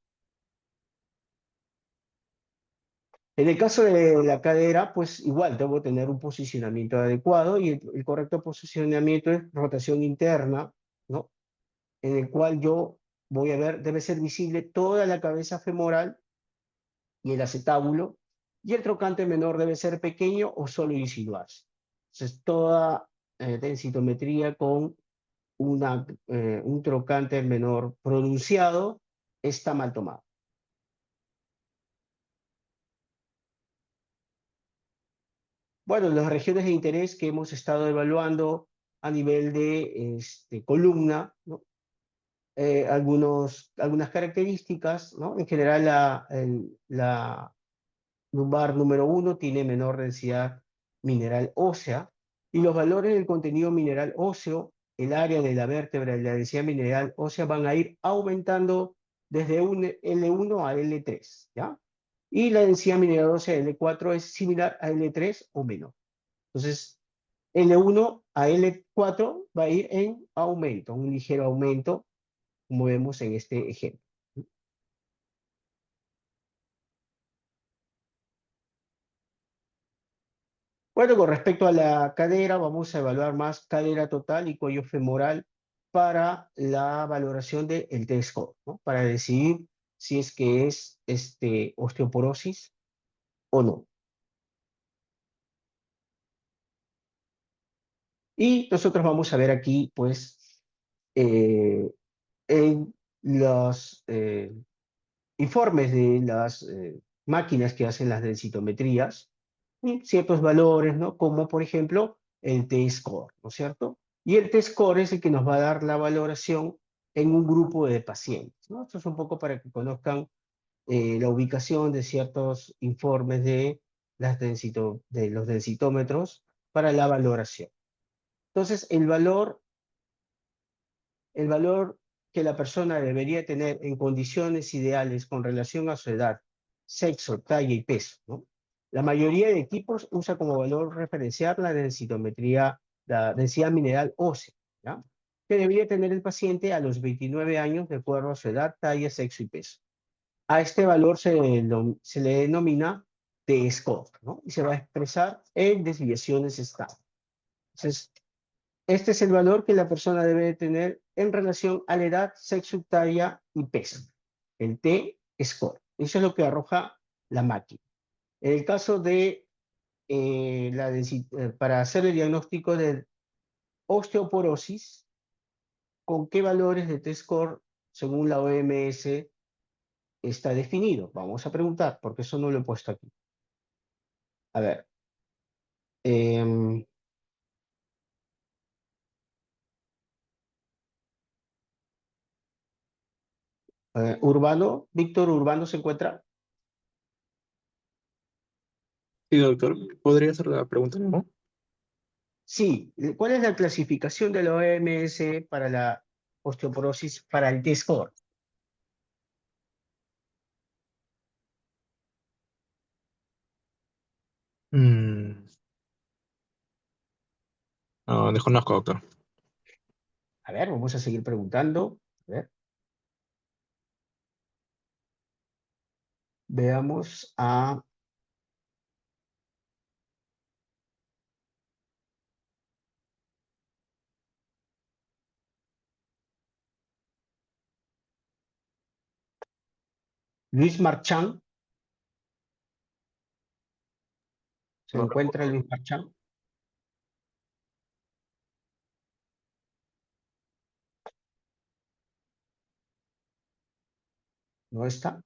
En el caso de la cadera, pues igual debo tener un posicionamiento adecuado y el correcto posicionamiento es rotación interna, ¿no? En el cual yo voy a ver, debe ser visible toda la cabeza femoral y el acetábulo, y el trocante menor debe ser pequeño o solo insinuarse. Entonces, toda densitometría con un trocante menor pronunciado está mal tomado. Bueno, las regiones de interés que hemos estado evaluando a nivel de columna, ¿no? Algunas características, ¿no? En general, la lumbar número 1 tiene menor densidad mineral ósea, y los valores del contenido mineral óseo, el área de la vértebra y la densidad mineral ósea van a ir aumentando desde un L1 a L3, ¿ya? Y la densidad mineral ósea L4 es similar a L3 o menor. Entonces, L1 a L4 va a ir en aumento, un ligero aumento, como vemos en este ejemplo. Bueno, con respecto a la cadera, vamos a evaluar más cadera total y cuello femoral para la valoración del T-score, ¿no? Para decidir si es que es osteoporosis o no. Y nosotros vamos a ver aquí, pues, en los informes de las máquinas que hacen las densitometrías, ciertos valores, ¿no? Como por ejemplo el T-score, ¿no es cierto? Y el T-score es el que nos va a dar la valoración en un grupo de pacientes, ¿no? Esto es un poco para que conozcan la ubicación de ciertos informes de los densitómetros para la valoración. Entonces, el valor que la persona debería tener en condiciones ideales con relación a su edad, sexo, talla y peso, ¿no? La mayoría de equipos usa como valor referencial la densitometría, la densidad mineral ósea, ¿ya? Que debería tener el paciente a los 29 años de acuerdo a su edad, talla, sexo y peso. A este valor se le denomina T-score, ¿no? Y se va a expresar en desviaciones estables. Entonces, este es el valor que la persona debe tener en relación a la edad, sexo, talla y peso. El T-score. Eso es lo que arroja la máquina. En el caso de para hacer el diagnóstico de osteoporosis, ¿con qué valores de T-score, según la OMS, está definido? Vamos a preguntar, porque eso no lo he puesto aquí. A ver. Urbano, Víctor Urbano se encuentra. Sí, doctor, ¿podría hacer la pregunta, no? Sí, ¿cuál es la clasificación de la OMS para la osteoporosis para el T-score? Mm, no, desconozco, doctor. A ver, vamos a seguir preguntando. A ver. Veamos a... Luis Marchán. ¿Se No encuentra recuerdo. Luis Marchán? ¿No está?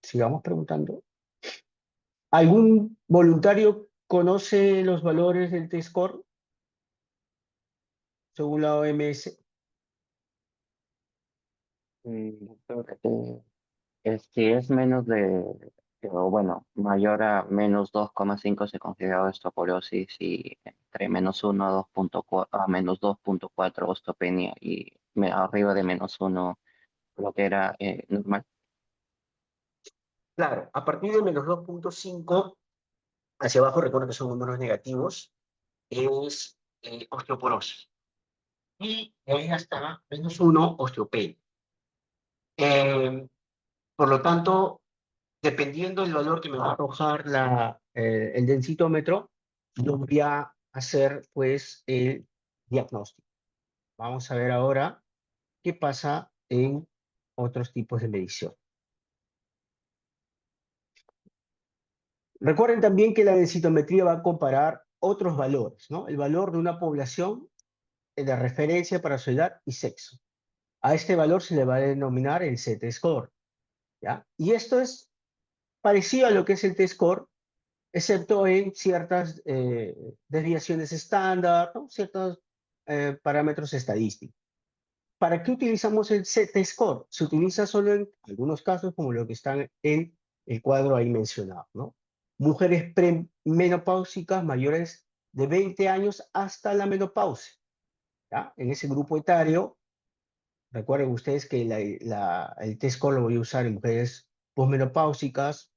Sigamos preguntando. ¿Algún voluntario conoce los valores del T-score según la OMS? Si es menos o bueno, mayor a -2,5 se considera osteoporosis y entre -1 a 2,4 a -2,4 osteopenia y arriba de -1 lo que era normal. Claro, a partir de -2,5 hacia abajo, recuerdo que son números negativos, es osteoporosis. Y de ahí hasta -1, osteopenia. Por lo tanto, dependiendo del valor que me va a arrojar el densitómetro, yo voy a hacer pues el diagnóstico. Vamos a ver ahora qué pasa en otros tipos de medición. Recuerden también que la densitometría va a comparar otros valores, ¿no? El valor de una población de referencia para su edad y sexo. A este valor se le va a denominar el Z-score, ¿ya? Y esto es parecido a lo que es el T-score, excepto en ciertas desviaciones estándar, ¿no? Ciertos parámetros estadísticos. ¿Para qué utilizamos el Z-score? Se utiliza solo en algunos casos, como lo que están en el cuadro ahí mencionado, ¿no? Mujeres premenopáusicas mayores de 20 años hasta la menopausia, ¿ya? En ese grupo etario, recuerden ustedes que el T-score lo voy a usar en mujeres posmenopáusicas,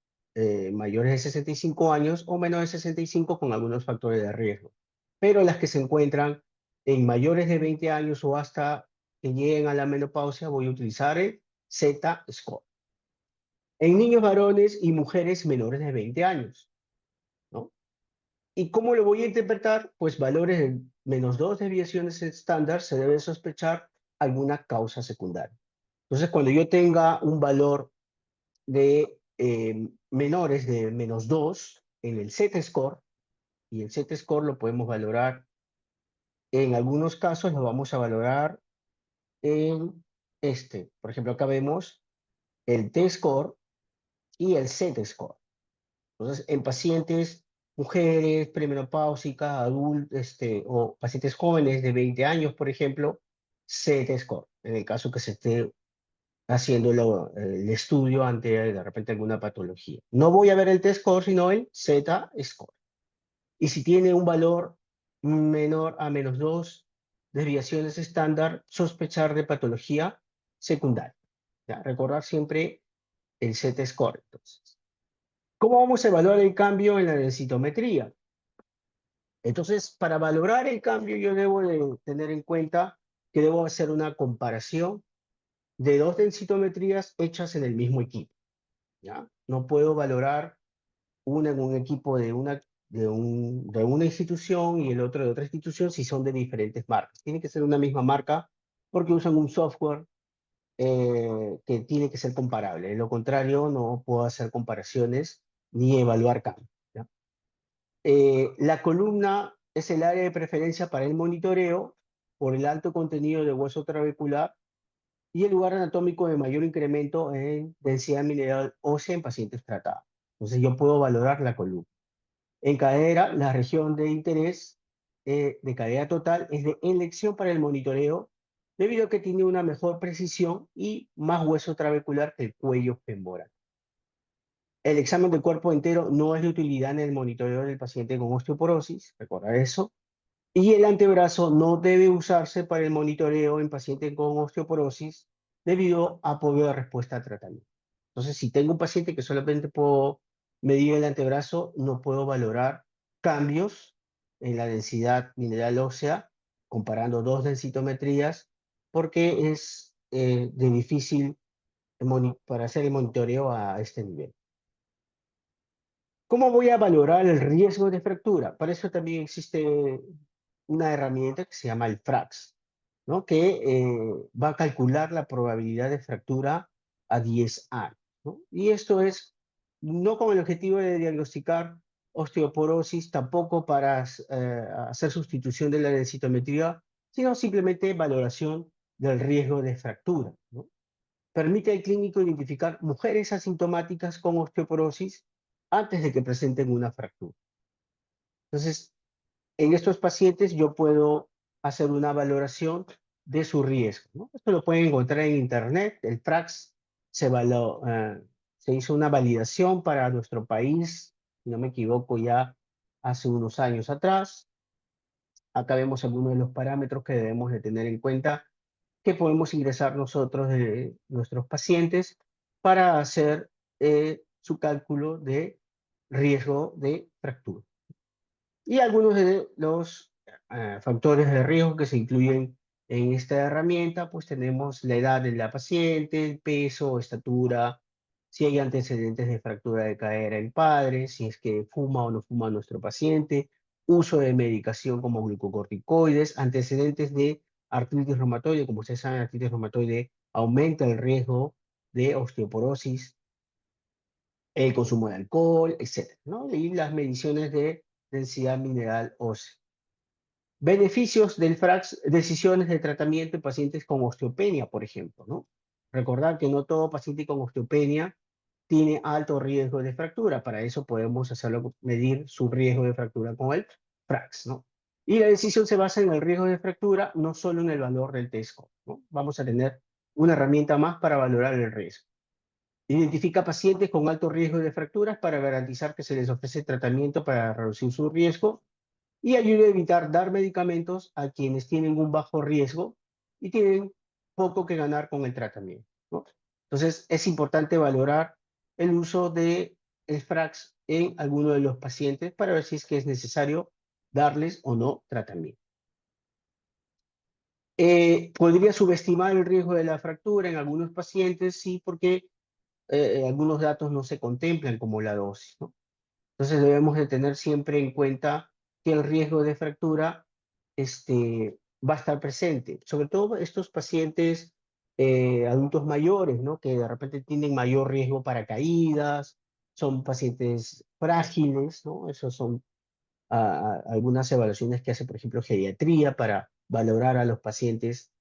mayores de 65 años o menos de 65 con algunos factores de riesgo. Pero las que se encuentran en mayores de 20 años o hasta que lleguen a la menopausia, voy a utilizar el Z-score. En niños varones y mujeres menores de 20 años, ¿no? ¿Y cómo lo voy a interpretar? Pues valores de -2 desviaciones estándar se debe sospechar alguna causa secundaria. Entonces, cuando yo tenga un valor de menores de -2 en el Z-score, y el Z-score lo podemos valorar, en algunos casos lo vamos a valorar en por ejemplo, acá vemos el T-score y el Z-score. Entonces, en pacientes, mujeres premenopáusicas, adultos, o pacientes jóvenes de 20 años, por ejemplo, Z-score, en el caso que se esté haciendo el estudio ante de repente alguna patología. No voy a ver el T-score, sino el Z-score. Y si tiene un valor menor a -2 desviaciones estándar, sospechar de patología secundaria. ¿Ya? Recordar siempre el Z-score. Entonces, ¿cómo vamos a evaluar el cambio en la densitometría? Entonces, para valorar el cambio, yo debo de tener en cuenta que debo hacer una comparación de dos densitometrías hechas en el mismo equipo, ¿ya? No puedo valorar una en un equipo de una institución y el otro de otra institución si son de diferentes marcas. Tiene que ser una misma marca porque usan un software que tiene que ser comparable. De lo contrario, no puedo hacer comparaciones ni evaluar cambios, ¿ya? La columna es el área de preferencia para el monitoreo por el alto contenido de hueso trabecular y el lugar anatómico de mayor incremento en densidad mineral ósea en pacientes tratados. Entonces yo puedo valorar la columna. En cadera, la región de interés de cadera total es de elección para el monitoreo debido a que tiene una mejor precisión y más hueso trabecular que el cuello femoral. El examen del cuerpo entero no es de utilidad en el monitoreo del paciente con osteoporosis, recordar eso. Y el antebrazo no debe usarse para el monitoreo en pacientes con osteoporosis debido a apoyo de respuesta a tratamiento. Entonces, si tengo un paciente que solamente puedo medir el antebrazo, no puedo valorar cambios en la densidad mineral ósea comparando dos densitometrías porque es de difícil para hacer el monitoreo a este nivel. ¿Cómo voy a valorar el riesgo de fractura? Para eso también existe una herramienta que se llama el FRAX, ¿no? Que va a calcular la probabilidad de fractura a 10 años. ¿no? Y esto es no con el objetivo de diagnosticar osteoporosis, tampoco para hacer sustitución de la densitometría, sino simplemente valoración del riesgo de fractura, ¿no? Permite al clínico identificar mujeres asintomáticas con osteoporosis antes de que presenten una fractura. Entonces, en estos pacientes yo puedo hacer una valoración de su riesgo, ¿no? Esto lo pueden encontrar en internet, el FRAX se hizo una validación para nuestro país, si no me equivoco, ya hace unos años atrás. Acá vemos algunos de los parámetros que debemos de tener en cuenta que podemos ingresar nosotros de nuestros pacientes para hacer su cálculo de riesgo de fractura. Y algunos de los factores de riesgo que se incluyen en esta herramienta, pues tenemos la edad de la paciente, el peso, estatura, si hay antecedentes de fractura de cadera en padre, si es que fuma o no fuma nuestro paciente, uso de medicación como glucocorticoides, antecedentes de artritis reumatoide, como ustedes saben, artritis reumatoide aumenta el riesgo de osteoporosis, el consumo de alcohol, etc., ¿no? Y las mediciones de densidad mineral ósea. Beneficios del FRAX, decisiones de tratamiento en pacientes con osteopenia, por ejemplo, ¿no? Recordar que no todo paciente con osteopenia tiene alto riesgo de fractura. Para eso podemos hacerlo, medir su riesgo de fractura con el FRAX, ¿no? Y la decisión se basa en el riesgo de fractura, no solo en el valor del TESCO, ¿no? Vamos a tener una herramienta más para valorar el riesgo. Identifica pacientes con alto riesgo de fracturas para garantizar que se les ofrece tratamiento para reducir su riesgo y ayuda a evitar dar medicamentos a quienes tienen un bajo riesgo y tienen poco que ganar con el tratamiento, ¿no? Entonces, es importante valorar el uso de el FRAX en alguno de los pacientes para ver si es que es necesario darles o no tratamiento. Podría subestimar el riesgo de la fractura en algunos pacientes, sí, porque algunos datos no se contemplan como la dosis, ¿no? Entonces debemos de tener siempre en cuenta que el riesgo de fractura va a estar presente, sobre todo estos pacientes adultos mayores, ¿no? Que de repente tienen mayor riesgo para caídas, son pacientes frágiles, ¿no? Esos son algunas evaluaciones que hace, por ejemplo, geriatría para valorar a los pacientes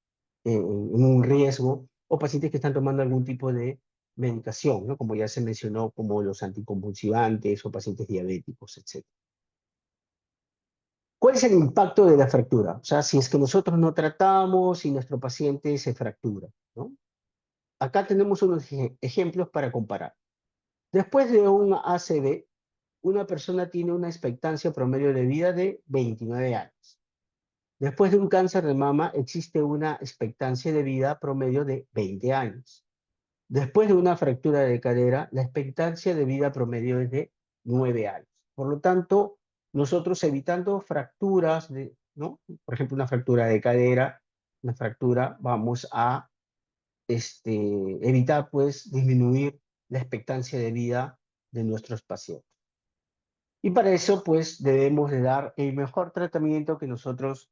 en un riesgo, o pacientes que están tomando algún tipo de medicación, ¿no? Como ya se mencionó, como los anticonvulsivantes o pacientes diabéticos, etc. ¿Cuál es el impacto de la fractura? O sea, si es que nosotros no tratamos y nuestro paciente se fractura, ¿no? Acá tenemos unos ejemplos para comparar. Después de un ACV, una persona tiene una expectancia promedio de vida de 29 años. Después de un cáncer de mama, existe una expectancia de vida promedio de 20 años. Después de una fractura de cadera, la expectancia de vida promedio es de 9 años. Por lo tanto, nosotros evitando fracturas, ¿no? Por ejemplo, una fractura de cadera, una fractura, vamos a evitar, pues, disminuir la expectancia de vida de nuestros pacientes. Y para eso, pues, debemos de dar el mejor tratamiento que nosotros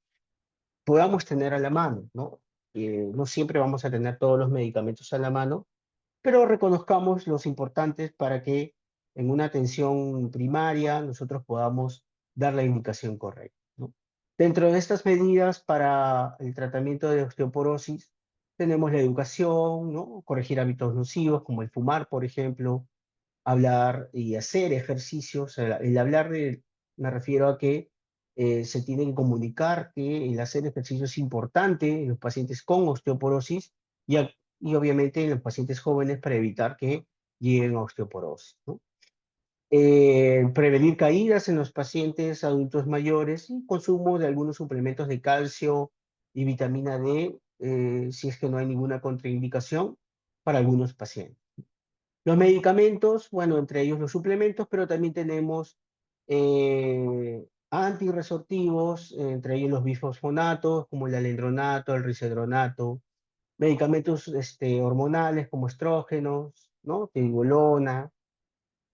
podamos tener a la mano, ¿no? No siempre vamos a tener todos los medicamentos a la mano, pero reconozcamos los importantes para que en una atención primaria nosotros podamos dar la indicación correcta, ¿no? Dentro de estas medidas para el tratamiento de osteoporosis, tenemos la educación, ¿no? Corregir hábitos nocivos como el fumar, por ejemplo, hablar y hacer ejercicios. El hablar me refiero a que se tiene que comunicar que el hacer ejercicio es importante en los pacientes con osteoporosis y obviamente en los pacientes jóvenes para evitar que lleguen a osteoporosis, ¿no? Prevenir caídas en los pacientes adultos mayores y consumo de algunos suplementos de calcio y vitamina D, si es que no hay ninguna contraindicación para algunos pacientes. Los medicamentos, bueno, entre ellos los suplementos, pero también tenemos antirresortivos, entre ellos los bifosfonatos, como el alendronato, el risedronato, medicamentos hormonales como estrógenos, ¿no? Tirigolona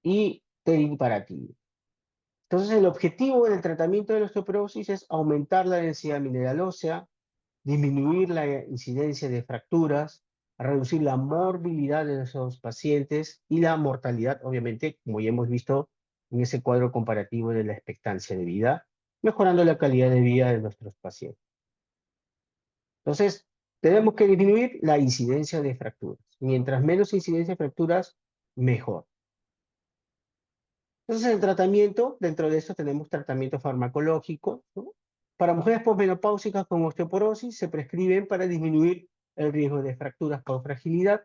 y teriparatida. Entonces, el objetivo del tratamiento de la osteoporosis es aumentar la densidad mineral ósea, disminuir la incidencia de fracturas, a reducir la morbilidad de esos pacientes y la mortalidad, obviamente, como ya hemos visto en ese cuadro comparativo de la expectancia de vida, mejorando la calidad de vida de nuestros pacientes. Entonces, tenemos que disminuir la incidencia de fracturas. Mientras menos incidencia de fracturas, mejor. Entonces, el tratamiento, dentro de esto tenemos tratamiento farmacológico, ¿no? Para mujeres posmenopáusicas con osteoporosis se prescriben para disminuir el riesgo de fracturas por fragilidad.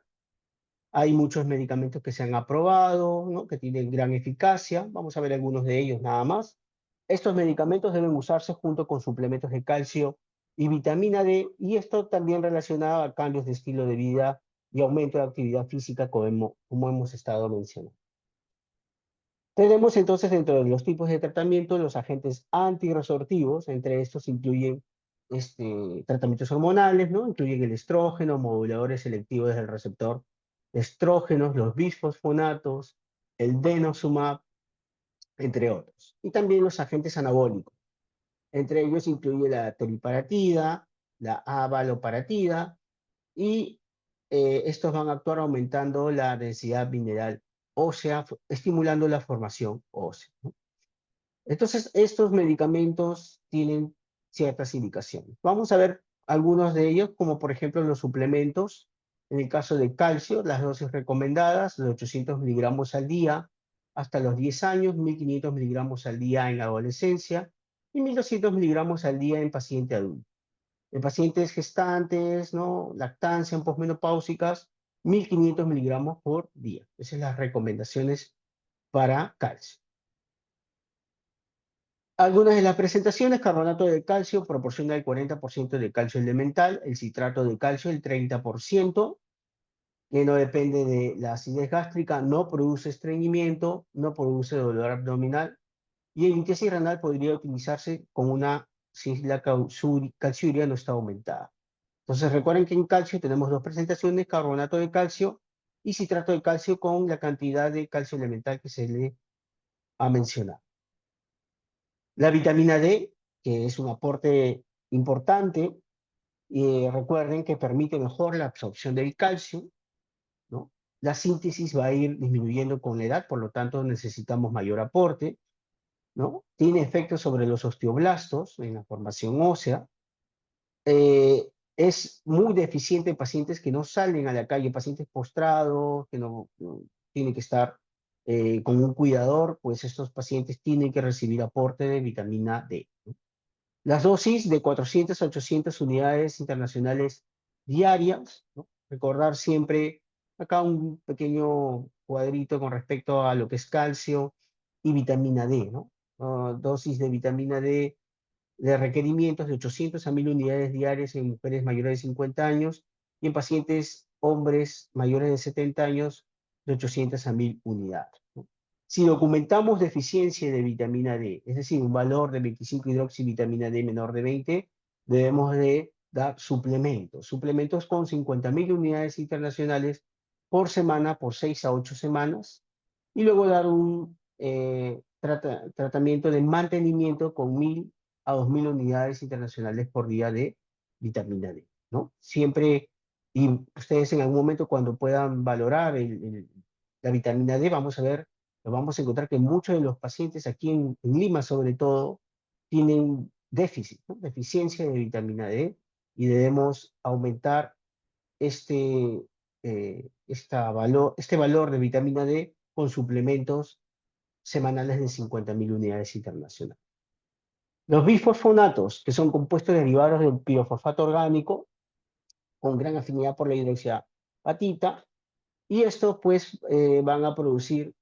Hay muchos medicamentos que se han aprobado, ¿no? Que tienen gran eficacia. Vamos a ver algunos de ellos nada más. Estos medicamentos deben usarse junto con suplementos de calcio y vitamina D, y esto también relacionado a cambios de estilo de vida y aumento de actividad física, como hemos estado mencionando. Tenemos entonces dentro de los tipos de tratamiento los agentes antirresortivos. Entre estos incluyen tratamientos hormonales, ¿no? Incluyen el estrógeno, moduladores selectivos del receptor de estrógenos, los bisfosfonatos, el denosumab, entre otros. Y también los agentes anabólicos. Entre ellos incluye la teriparatida, la avaloparatida, y estos van a actuar aumentando la densidad mineral ósea, estimulando la formación ósea, ¿no? Entonces, estos medicamentos tienen ciertas indicaciones. Vamos a ver algunos de ellos, como por ejemplo los suplementos. En el caso de calcio, las dosis recomendadas, de 800 miligramos al día hasta los 10 años, 1500 miligramos al día en la adolescencia y 1200 miligramos al día en paciente adulto. En pacientes gestantes, ¿no? Lactancia, en posmenopáusicas, 1500 miligramos por día. Esas son las recomendaciones para calcio. Algunas de las presentaciones: carbonato de calcio proporciona el 40% de calcio elemental, el citrato de calcio el 30%, que no depende de la acidez gástrica, no produce estreñimiento, no produce dolor abdominal, y en índice renal podría utilizarse con una si la calciuria no está aumentada. Entonces recuerden que en calcio tenemos dos presentaciones: carbonato de calcio y citrato de calcio con la cantidad de calcio elemental que se le ha mencionado. La vitamina D, que es un aporte importante, recuerden que permite mejor la absorción del calcio, ¿no? La síntesis va a ir disminuyendo con la edad, por lo tanto necesitamos mayor aporte, ¿no? Tiene efectos sobre los osteoblastos en la formación ósea. Es muy deficiente en pacientes que no salen a la calle, pacientes postrados, que no tienen que estar con un cuidador, pues estos pacientes tienen que recibir aporte de vitamina D, ¿no? Las dosis de 400 a 800 unidades internacionales diarias, ¿no? Recordar siempre acá un pequeño cuadrito con respecto a lo que es calcio y vitamina D, ¿no? Dosis de vitamina D de requerimientos de 800 a 1000 unidades diarias en mujeres mayores de 50 años y en pacientes hombres mayores de 70 años de 800 a 1000 unidades, ¿no? Si documentamos deficiencia de vitamina D, es decir, un valor de 25-hidroxivitamina D menor de 20, debemos de dar suplementos. Suplementos con 50.000 unidades internacionales por semana por 6 a 8 semanas, y luego dar un tratamiento de mantenimiento con 1000 a 2000 unidades internacionales por día de vitamina D, ¿no? Siempre, y ustedes en algún momento cuando puedan valorar la vitamina D, vamos a ver, lo vamos a encontrar que muchos de los pacientes aquí en Lima sobre todo tienen déficit, ¿no? Deficiencia de vitamina D, y debemos aumentar este valor de vitamina D con suplementos semanales de 50.000 unidades internacionales. Los bifosfonatos, que son compuestos derivados del pirofosfato orgánico, con gran afinidad por la hidroxiapatita, y estos pues van a producir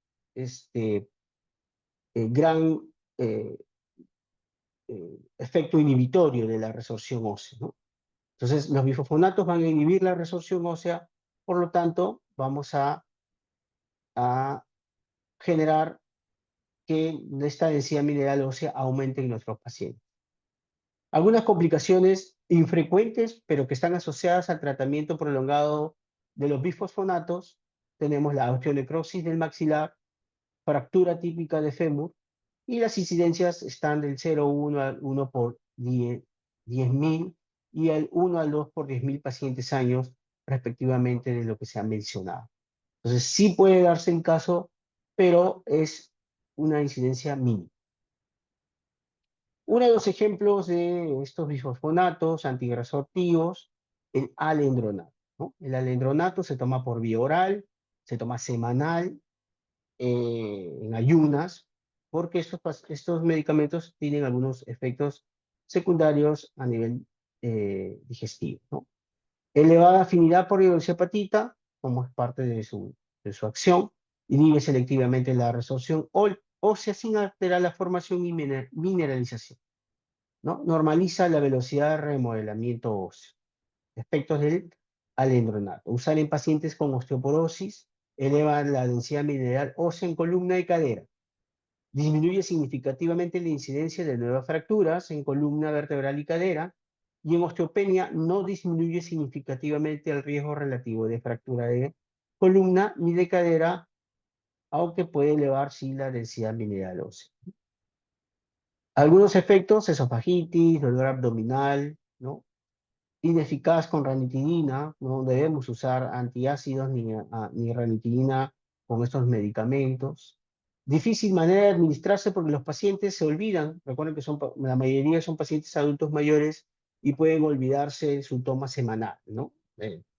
gran efecto inhibitorio de la resorción ósea, ¿no? Entonces, los bifosfonatos van a inhibir la resorción ósea, por lo tanto, vamos a generar que esta densidad mineral ósea aumente en nuestros pacientes. Algunas complicaciones infrecuentes, pero que están asociadas al tratamiento prolongado de los bifosfonatos: tenemos la osteonecrosis del maxilar, fractura típica de fémur, y las incidencias están del 0,1 al 1 por 10.000 y el 1 al 2 por 10.000 pacientes años respectivamente de lo que se ha mencionado. Entonces, sí puede darse el caso, pero es una incidencia mínima. Uno de los ejemplos de estos bisfosfonatos antigrasoactivos, el alendronato, ¿no? El alendronato se toma por vía oral, se toma semanal, en ayunas, porque estos medicamentos tienen algunos efectos secundarios a nivel digestivo, ¿no? Elevada afinidad por hidroxiapatita, como es parte de su acción, inhibe selectivamente la resorción ósea sin alterar la formación y mineralización, ¿no? Normaliza la velocidad de remodelamiento óseo. Efectos del alendronato. Usar en pacientes con osteoporosis, eleva la densidad mineral ósea en columna y cadera. Disminuye significativamente la incidencia de nuevas fracturas en columna vertebral y cadera, y en osteopenia no disminuye significativamente el riesgo relativo de fractura de columna ni de cadera, aunque puede elevar sí la densidad mineral ósea. Algunos efectos: esofagitis, dolor abdominal, ¿no? Ineficaz con ranitidina, no debemos usar antiácidos ni ranitidina con estos medicamentos. Difícil manera de administrarse porque los pacientes se olvidan, recuerden que la mayoría son pacientes adultos mayores y pueden olvidarse su toma semanal, ¿no?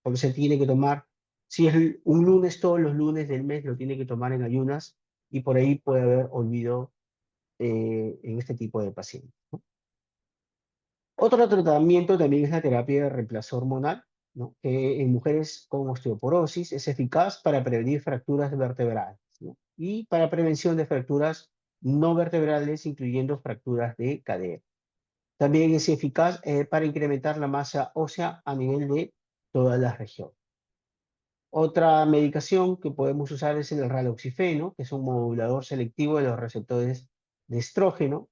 Porque se tiene que tomar, si es un lunes, todos los lunes del mes lo tiene que tomar en ayunas, y por ahí puede haber olvido en este tipo de pacientes, ¿no? Otro tratamiento también es la terapia de reemplazo hormonal, ¿no? Que en mujeres con osteoporosis es eficaz para prevenir fracturas vertebrales, ¿no? Y para prevención de fracturas no vertebrales, incluyendo fracturas de cadera. También es eficaz para incrementar la masa ósea a nivel de todas las regiones. Otra medicación que podemos usar es el raloxifeno, que es un modulador selectivo de los receptores de estrógeno,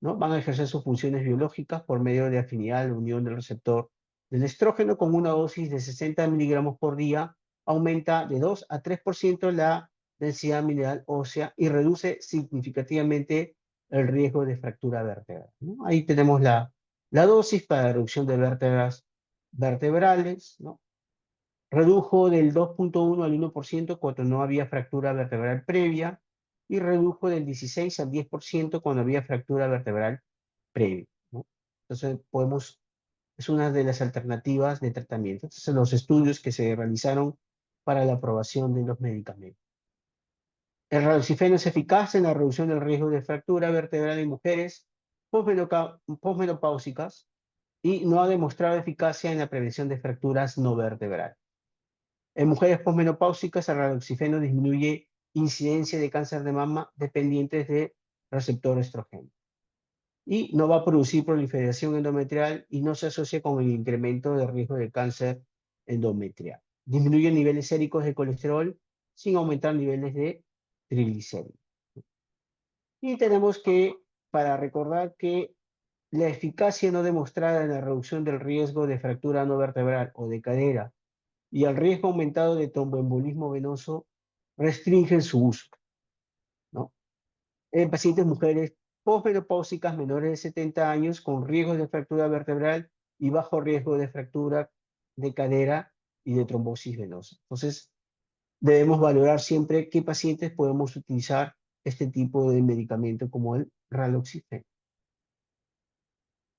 ¿no? Van a ejercer sus funciones biológicas por medio de afinidad a la unión del receptor del estrógeno. Con una dosis de 60 miligramos por día, aumenta de 2 a 3% la densidad mineral ósea y reduce significativamente el riesgo de fractura vertebral, ¿no? Ahí tenemos la dosis para la reducción de vértebras vertebrales, ¿no? Redujo del 2,1 al 1% cuando no había fractura vertebral previa, y redujo del 16 al 10% cuando había fractura vertebral previa, ¿no? Entonces, es una de las alternativas de tratamiento. Estos son los estudios que se realizaron para la aprobación de los medicamentos. El raloxifeno es eficaz en la reducción del riesgo de fractura vertebral en mujeres posmenopáusicas y no ha demostrado eficacia en la prevención de fracturas no vertebrales. En mujeres posmenopáusicas, el raloxifeno disminuye incidencia de cáncer de mama dependientes de receptor estrógeno. Y no va a producir proliferación endometrial y no se asocia con el incremento de riesgo de cáncer endometrial. Disminuye niveles séricos de colesterol sin aumentar niveles de triglicéridos. Y tenemos que, para recordar que la eficacia no demostrada en la reducción del riesgo de fractura no vertebral o de cadera y el riesgo aumentado de tromboembolismo venoso restringen su uso, ¿no? En pacientes mujeres posmenopáusicas menores de 70 años con riesgo de fractura vertebral y bajo riesgo de fractura de cadera y de trombosis venosa. Entonces, debemos valorar siempre qué pacientes podemos utilizar este tipo de medicamento como el raloxifeno.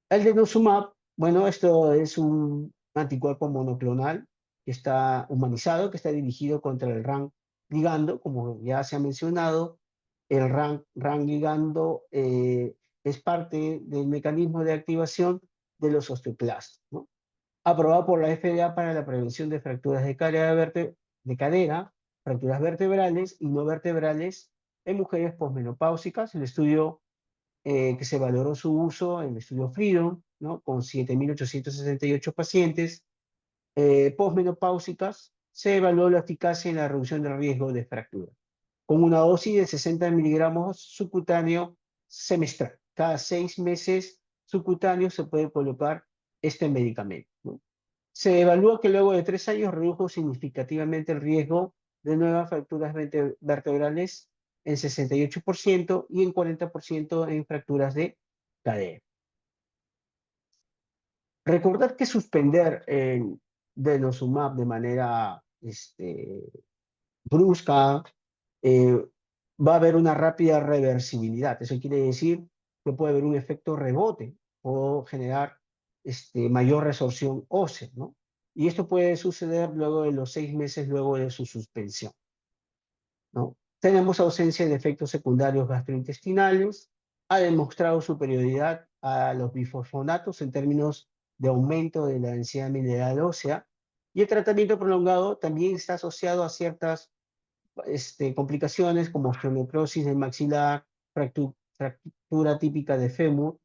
El denosumab, bueno, esto es un anticuerpo monoclonal que está humanizado, que está dirigido contra el RAN ligando, como ya se ha mencionado. El RAN ligando es parte del mecanismo de activación de los osteoclastos, ¿no? Aprobado por la FDA para la prevención de fracturas de cadera, fracturas vertebrales y no vertebrales en mujeres posmenopáusicas. El estudio que se valoró su uso en el estudio Freedom, ¿no? Con 7.868 pacientes posmenopáusicas, se evaluó la eficacia en la reducción del riesgo de fractura, con una dosis de 60 miligramos subcutáneo semestral. Cada 6 meses subcutáneo se puede colocar este medicamento, ¿no? Se evaluó que luego de 3 años redujo significativamente el riesgo de nuevas fracturas vertebrales en 68% y en 40% en fracturas de cadera. Recordar que suspender denosumab de manera brusca, va a haber una rápida reversibilidad. Eso quiere decir que puede haber un efecto rebote o generar mayor resorción ósea, ¿no? Y esto puede suceder luego de los 6 meses luego de su suspensión, ¿no? Tenemos ausencia de efectos secundarios gastrointestinales, ha demostrado superioridad a los bifosfonatos en términos de aumento de la densidad mineral ósea, y el tratamiento prolongado también está asociado a ciertas complicaciones como osteonecrosis del maxilar, fractura típica de fémur,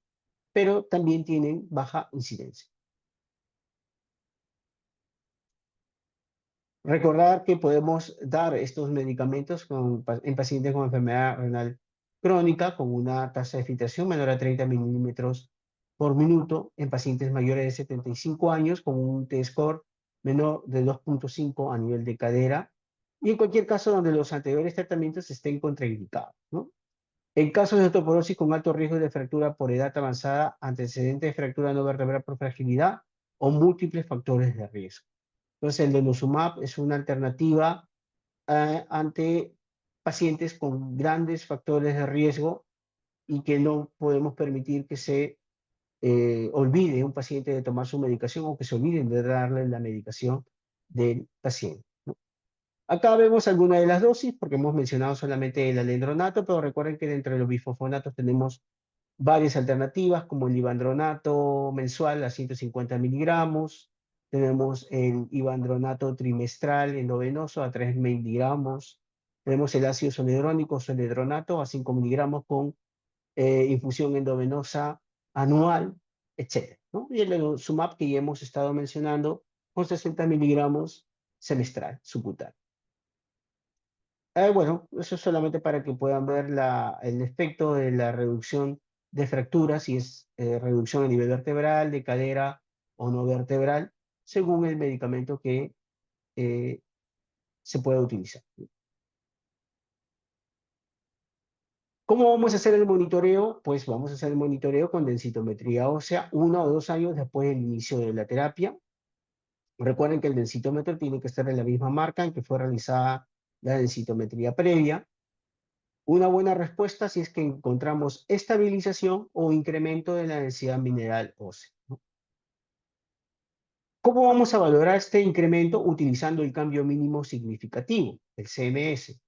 pero también tienen baja incidencia. Recordar que podemos dar estos medicamentos en pacientes con enfermedad renal crónica con una tasa de filtración menor a 30 milímetros por minuto, en pacientes mayores de 75 años con un T-score menor de 2.5 a nivel de cadera, y en cualquier caso donde los anteriores tratamientos estén contraindicados, ¿no? En casos de osteoporosis con alto riesgo de fractura por edad avanzada, antecedentes de fractura no vertebral por fragilidad o múltiples factores de riesgo. Entonces, el denosumab es una alternativa ante pacientes con grandes factores de riesgo y que no podemos permitir que se olvide un paciente de tomar su medicación o que se olviden de darle la medicación del paciente, ¿no? Acá vemos algunas de las dosis, porque hemos mencionado solamente el alendronato, pero recuerden que dentro de los bifosfonatos tenemos varias alternativas, como el ivandronato mensual a 150 miligramos, tenemos el ivandronato trimestral endovenoso a 3 miligramos, tenemos el ácido zoledrónico zoledronato a 5 miligramos con infusión endovenosa anual, etc., ¿no? Y el denosumab que ya hemos estado mencionando con 60 miligramos semestral, subcutáneo. Bueno, eso es solamente para que puedan ver el efecto de la reducción de fracturas, si es reducción a nivel vertebral, de cadera o no vertebral, según el medicamento que se pueda utilizar. ¿Cómo vamos a hacer el monitoreo? Pues vamos a hacer el monitoreo con densitometría ósea 1 o 2 años después del inicio de la terapia. Recuerden que el densitómetro tiene que estar en la misma marca en que fue realizada la densitometría previa. Una buena respuesta si es que encontramos estabilización o incremento de la densidad mineral ósea, ¿no? ¿Cómo vamos a valorar este incremento? Utilizando el cambio mínimo significativo, el CMS,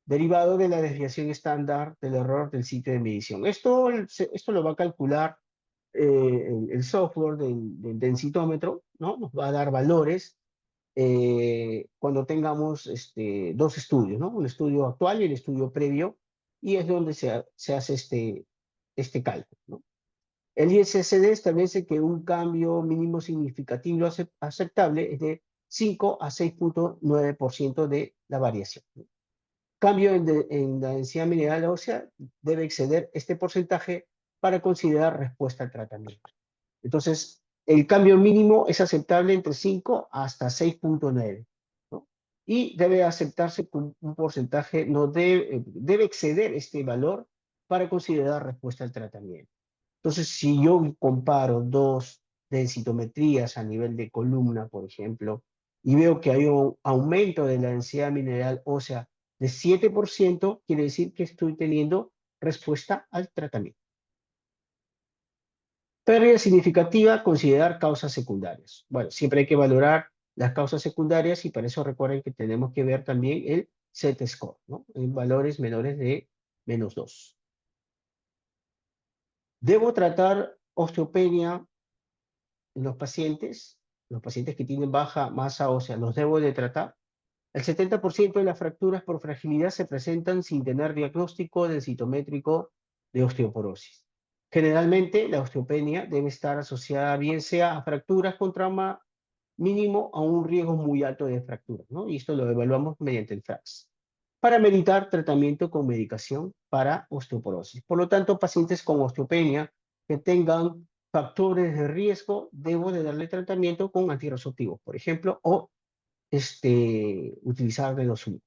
derivado de la desviación estándar del error del sitio de medición. Esto lo va a calcular el software del densitómetro, ¿no? Nos va a dar valores cuando tengamos dos estudios, ¿no? Un estudio actual y el estudio previo, y es donde se hace este cálculo, ¿no? El ISSD establece que un cambio mínimo significativo aceptable es de 5 a 6.9% de la variación, ¿no? Cambio en la densidad mineral ósea debe exceder este porcentaje para considerar respuesta al tratamiento. Entonces, el cambio mínimo es aceptable entre 5 hasta 6.9, ¿no? Y debe aceptarse con un porcentaje, no debe exceder este valor para considerar respuesta al tratamiento. Entonces, si yo comparo dos densitometrías a nivel de columna, por ejemplo, y veo que hay un aumento de la densidad mineral ósea de 7%, quiere decir que estoy teniendo respuesta al tratamiento. Pérdida significativa, considerar causas secundarias. Bueno, siempre hay que valorar las causas secundarias y para eso recuerden que tenemos que ver también el Z-score, ¿no? En valores menores de -2. ¿Debo tratar osteopenia en los pacientes que tienen baja masa ósea? ¿Los debo de tratar? El 70% de las fracturas por fragilidad se presentan sin tener diagnóstico densitométrico de osteoporosis. Generalmente, la osteopenia debe estar asociada bien sea a fracturas con trauma mínimo a un riesgo muy alto de fracturas, ¿no? Y esto lo evaluamos mediante el FRAX, para meditar tratamiento con medicación para osteoporosis. Por lo tanto, pacientes con osteopenia que tengan factores de riesgo, debo de darle tratamiento con antirresortivos, por ejemplo, o utilizar denosumab.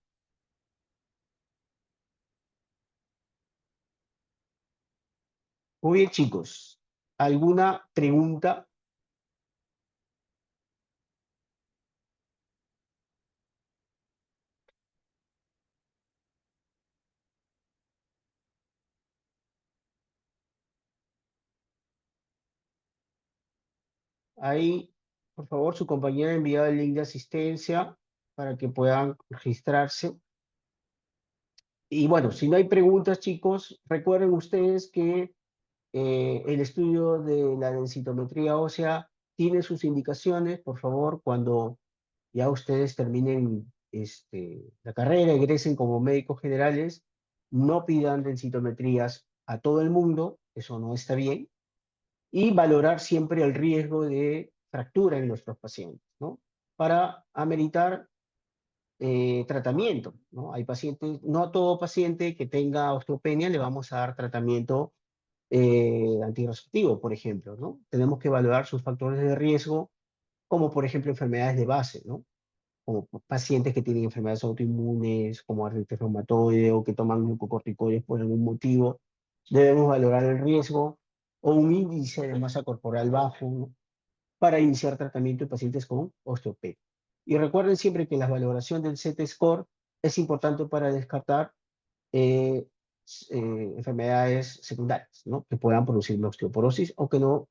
Muy bien, chicos. ¿Alguna pregunta? Ahí, por favor, su compañera ha enviado el link de asistencia para que puedan registrarse. Y bueno, si no hay preguntas, chicos, recuerden ustedes que el estudio de la densitometría ósea tiene sus indicaciones. Por favor, cuando ya ustedes terminen la carrera, egresen como médicos generales, no pidan densitometrías a todo el mundo, eso no está bien, y valorar siempre el riesgo de fractura en nuestros pacientes, ¿no? Para ameritar tratamiento, ¿no? Hay pacientes, no a todo paciente que tenga osteopenia le vamos a dar tratamiento antirreceptivo, por ejemplo, ¿no? Tenemos que valorar sus factores de riesgo, como por ejemplo enfermedades de base, ¿no? Como pacientes que tienen enfermedades autoinmunes, como artritis reumatoide o que toman glucocorticoides por algún motivo, debemos valorar el riesgo o un índice de masa corporal bajo, ¿no? Para iniciar tratamiento en pacientes con osteopenia. Y recuerden siempre que la valoración del Z-score es importante para descartar enfermedades secundarias, ¿no? Que puedan producir la osteoporosis o que no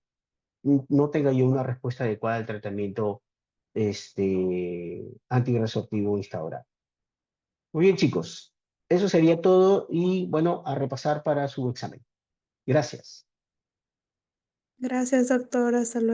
tenga yo una respuesta adecuada al tratamiento antirresortivo instaurado. Muy bien, chicos. Eso sería todo y bueno, a repasar para su examen. Gracias. Gracias, doctor. Hasta luego.